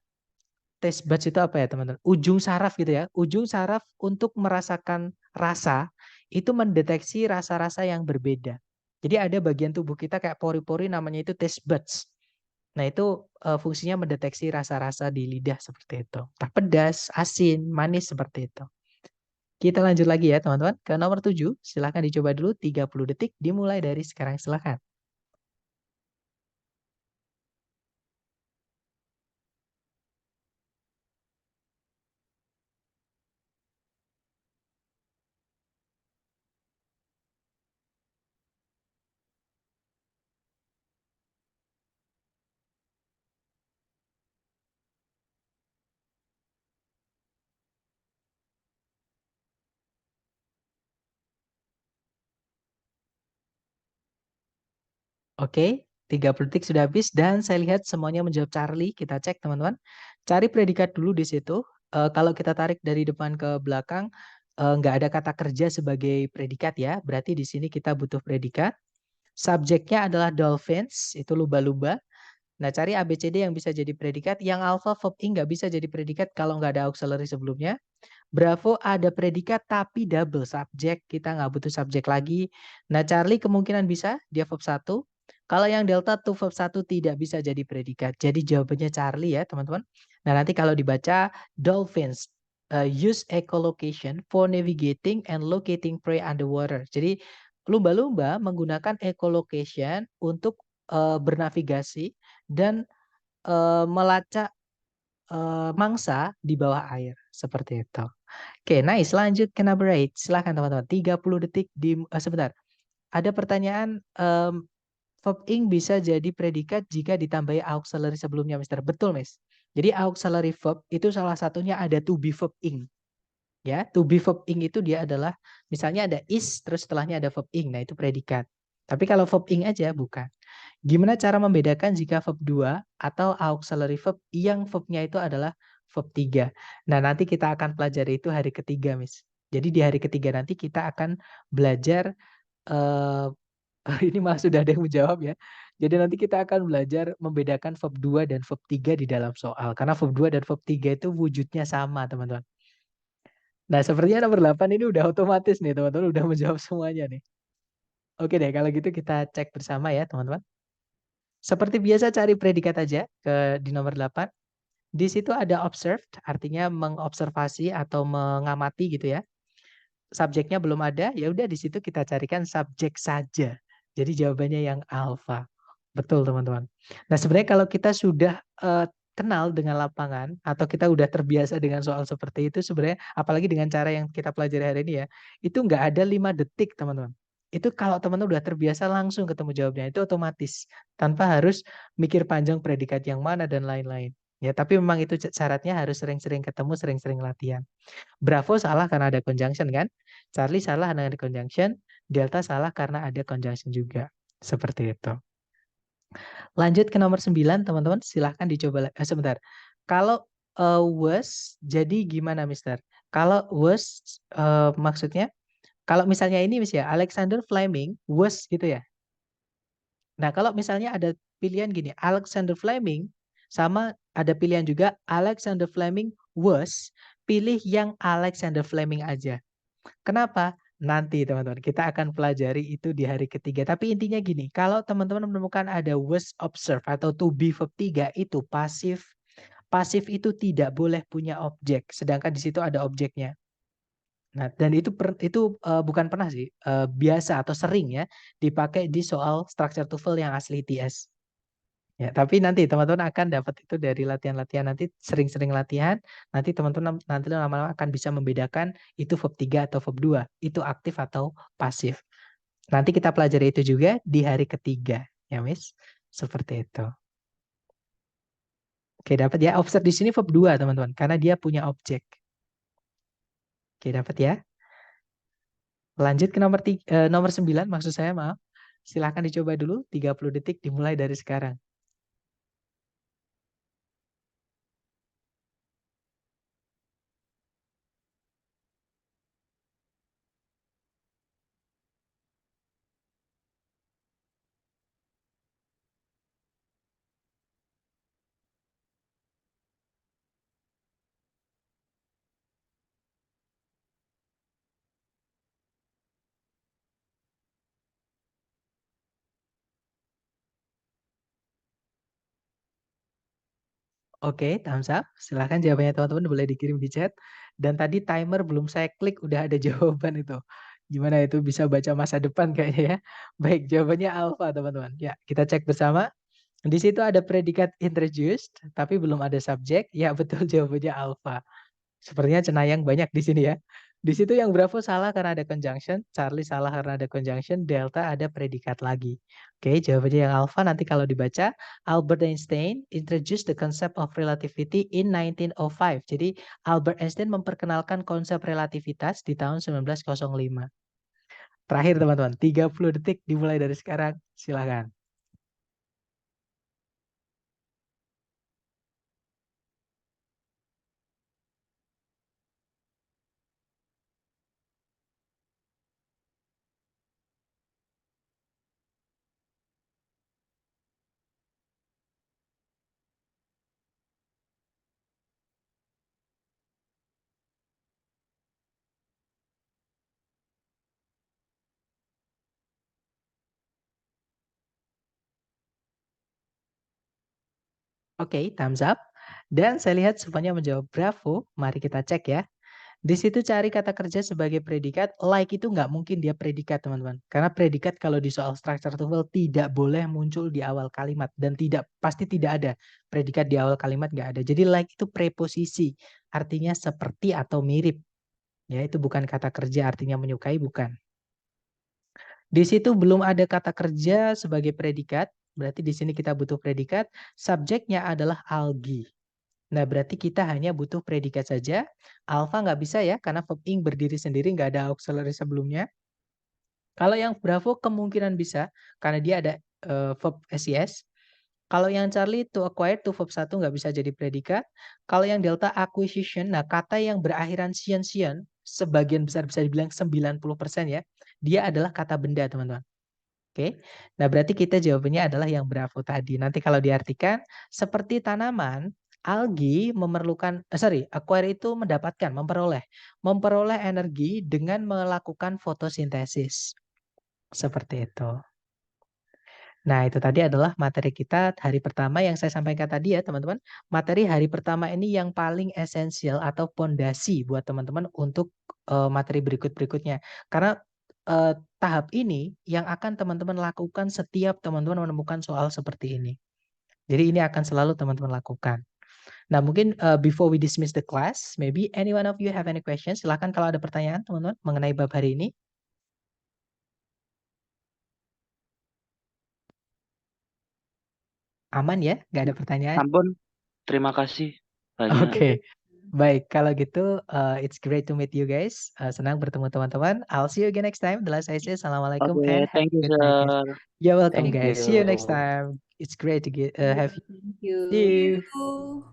taste buds itu apa ya teman-teman? Ujung saraf gitu ya. Ujung saraf untuk merasakan rasa itu mendeteksi rasa-rasa yang berbeda. Jadi ada bagian tubuh kita kayak pori-pori namanya itu taste buds. Nah itu fungsinya mendeteksi rasa-rasa di lidah seperti itu. Entah pedas, asin, manis seperti itu. Kita lanjut lagi ya teman-teman. Ke nomor 7. Silahkan dicoba dulu 30 detik dimulai dari sekarang. Silahkan. Oke, 30 detik sudah habis dan saya lihat semuanya menjawab Charlie. Kita cek teman-teman. Cari predikat dulu di situ. Kalau kita tarik dari depan ke belakang, nggak ada kata kerja sebagai predikat ya. Berarti di sini kita butuh predikat. Subjeknya adalah dolphins, itu lumba-lumba. Nah, cari ABCD yang bisa jadi predikat. Yang alpha verb ing nggak bisa jadi predikat kalau nggak ada auxiliary sebelumnya. Bravo ada predikat tapi double subjek. Kita nggak butuh subjek lagi. Nah, Charlie kemungkinan bisa, dia verb 1. Kalau yang delta tuh verb 1 tidak bisa jadi predikat. Jadi jawabannya Charlie ya, teman-teman. Nah, nanti kalau dibaca, dolphins use echolocation for navigating and locating prey underwater. Jadi, lumba-lumba menggunakan echolocation untuk bernavigasi dan melacak mangsa di bawah air. Seperti itu. Oke, nice. Lanjut ke number 8. Silahkan teman-teman. 30 detik di... sebentar. Ada pertanyaan, verb ing bisa jadi predikat jika ditambahi auxiliary sebelumnya, Mister. Betul, Miss. Jadi auxiliary verb itu salah satunya ada to be verb ing. Ya, to be verb ing itu dia adalah, misalnya ada is, terus setelahnya ada verb ing. Nah, itu predikat. Tapi kalau verb ing aja, bukan. Gimana cara membedakan jika verb 2 atau auxiliary verb yang verbnya itu adalah verb 3? Nah, nanti kita akan pelajari itu hari ketiga, Miss. Jadi di hari ketiga nanti kita akan belajar, ini malah sudah ada yang menjawab ya. Jadi nanti kita akan belajar membedakan verb 2 dan verb 3 di dalam soal. Karena verb 2 dan verb 3 itu wujudnya sama, teman-teman. Nah, sepertinya nomor 8 ini udah otomatis nih, teman-teman. Udah menjawab semuanya nih. Oke deh, kalau gitu kita cek bersama ya, teman-teman. Seperti biasa cari predikat aja di nomor 8. Di situ ada observed, artinya mengobservasi atau mengamati gitu ya. Subjeknya belum ada, ya udah di situ kita carikan subjek saja. Jadi jawabannya yang alpha. Betul, teman-teman. Nah, sebenarnya kalau kita sudah kenal dengan lapangan atau kita udah terbiasa dengan soal seperti itu, sebenarnya apalagi dengan cara yang kita pelajari hari ini ya, itu nggak ada 5 detik, teman-teman. Itu kalau teman-teman udah terbiasa langsung ketemu jawabnya, itu otomatis tanpa harus mikir panjang predikat yang mana dan lain-lain. Ya, tapi memang itu syaratnya harus sering-sering ketemu, sering-sering latihan. Bravo salah karena ada conjunction kan? Charlie salah karena ada conjunction, Delta salah karena ada conjunction juga. Seperti itu. Lanjut ke nomor 9, teman-teman. Silahkan dicoba. Sebentar. Kalau was, jadi gimana, Mister? Kalau was, maksudnya, kalau misalnya ini, Miss ya, Alexander Fleming was gitu ya. Nah, kalau misalnya ada pilihan gini, Alexander Fleming, sama ada pilihan juga Alexander Fleming was, pilih yang Alexander Fleming aja. Kenapa? Nanti teman-teman, kita akan pelajari itu di hari ketiga. Tapi intinya gini, kalau teman-teman menemukan ada was observed atau to be verb 3 itu pasif. Pasif itu tidak boleh punya objek, sedangkan di situ ada objeknya. Nah, dan itu bukan pernah sih, biasa atau sering ya dipakai di soal structure TOEFL yang asli TS. Ya, tapi nanti teman-teman akan dapat itu dari latihan-latihan, nanti sering-sering latihan, nanti teman-teman nanti lama-lama akan bisa membedakan itu verb 3 atau verb 2, itu aktif atau pasif. Nanti kita pelajari itu juga di hari ketiga, ya Miss. Seperti itu. Oke, dapat ya. Observe di sini verb 2, teman-teman, karena dia punya objek. Oke, dapat ya. Lanjut ke nomor 9, maksud saya, maaf. Silahkan dicoba dulu, 30 detik dimulai dari sekarang. Oke, thumbs up. Silahkan jawabannya teman-teman boleh dikirim di chat. Dan tadi timer belum saya klik udah ada jawaban itu. Gimana itu bisa baca masa depan kayaknya ya. Baik, jawabannya alpha teman-teman. Ya, kita cek bersama. Di situ ada predikat introduced, tapi belum ada subjek. Ya, betul jawabannya alpha. Sepertinya cenayang banyak di sini ya. Di situ yang Bravo salah karena ada conjunction, Charlie salah karena ada conjunction, Delta ada predikat lagi. Oke, jawabannya yang alpha nanti kalau dibaca, Albert Einstein introduced the concept of relativity in 1905. Jadi Albert Einstein memperkenalkan konsep relativitas di tahun 1905. Terakhir teman-teman, 30 detik dimulai dari sekarang. Silakan. Oke, thumbs up. Dan saya lihat semuanya menjawab bravo. Mari kita cek ya. Di situ cari kata kerja sebagai predikat. Like itu nggak mungkin dia predikat, teman-teman. Karena predikat kalau di soal structure TOEFL tidak boleh muncul di awal kalimat. Dan pasti tidak ada predikat di awal kalimat, nggak ada. Jadi like itu preposisi. Artinya seperti atau mirip. Ya, itu bukan kata kerja artinya menyukai, bukan. Di situ belum ada kata kerja sebagai predikat. Berarti di sini kita butuh predikat. Subjeknya adalah algae. Nah, berarti kita hanya butuh predikat saja. Alpha nggak bisa ya, karena verb ing berdiri sendiri, nggak ada auxiliary sebelumnya. Kalau yang Bravo kemungkinan bisa, karena dia ada verb SES. Kalau yang Charlie to acquire, to verb 1 nggak bisa jadi predikat. Kalau yang Delta acquisition, nah kata yang berakhiran sian-sian, sebagian besar bisa dibilang 90% ya, dia adalah kata benda, teman-teman. Oke, nah berarti kita jawabannya adalah yang Bravo tadi. Nanti kalau diartikan, seperti tanaman, algi memerlukan, acquire itu mendapatkan, memperoleh energi dengan melakukan fotosintesis. Seperti itu. Nah, itu tadi adalah materi kita hari pertama yang saya sampaikan tadi ya, teman-teman. Materi hari pertama ini yang paling esensial atau pondasi buat teman-teman untuk materi berikut-berikutnya. Karena tahap ini yang akan teman-teman lakukan setiap teman-teman menemukan soal seperti ini. Jadi ini akan selalu teman-teman lakukan. Nah, mungkin before we dismiss the class, maybe any one of you have any questions? Silakan kalau ada pertanyaan teman-teman mengenai bab hari ini. Aman ya? Nggak ada pertanyaan? Ampun, terima kasih banyak. Oke, baik. Kalau gitu, it's great to meet you guys. Senang bertemu teman-teman. I'll see you again next time. Adalah saya say, Assalamualaikum Oke, and have thank a you, good night, guys. sir. You're welcome, Thank guys. See you next you. time. It's great to have you. Thank you. See you. You.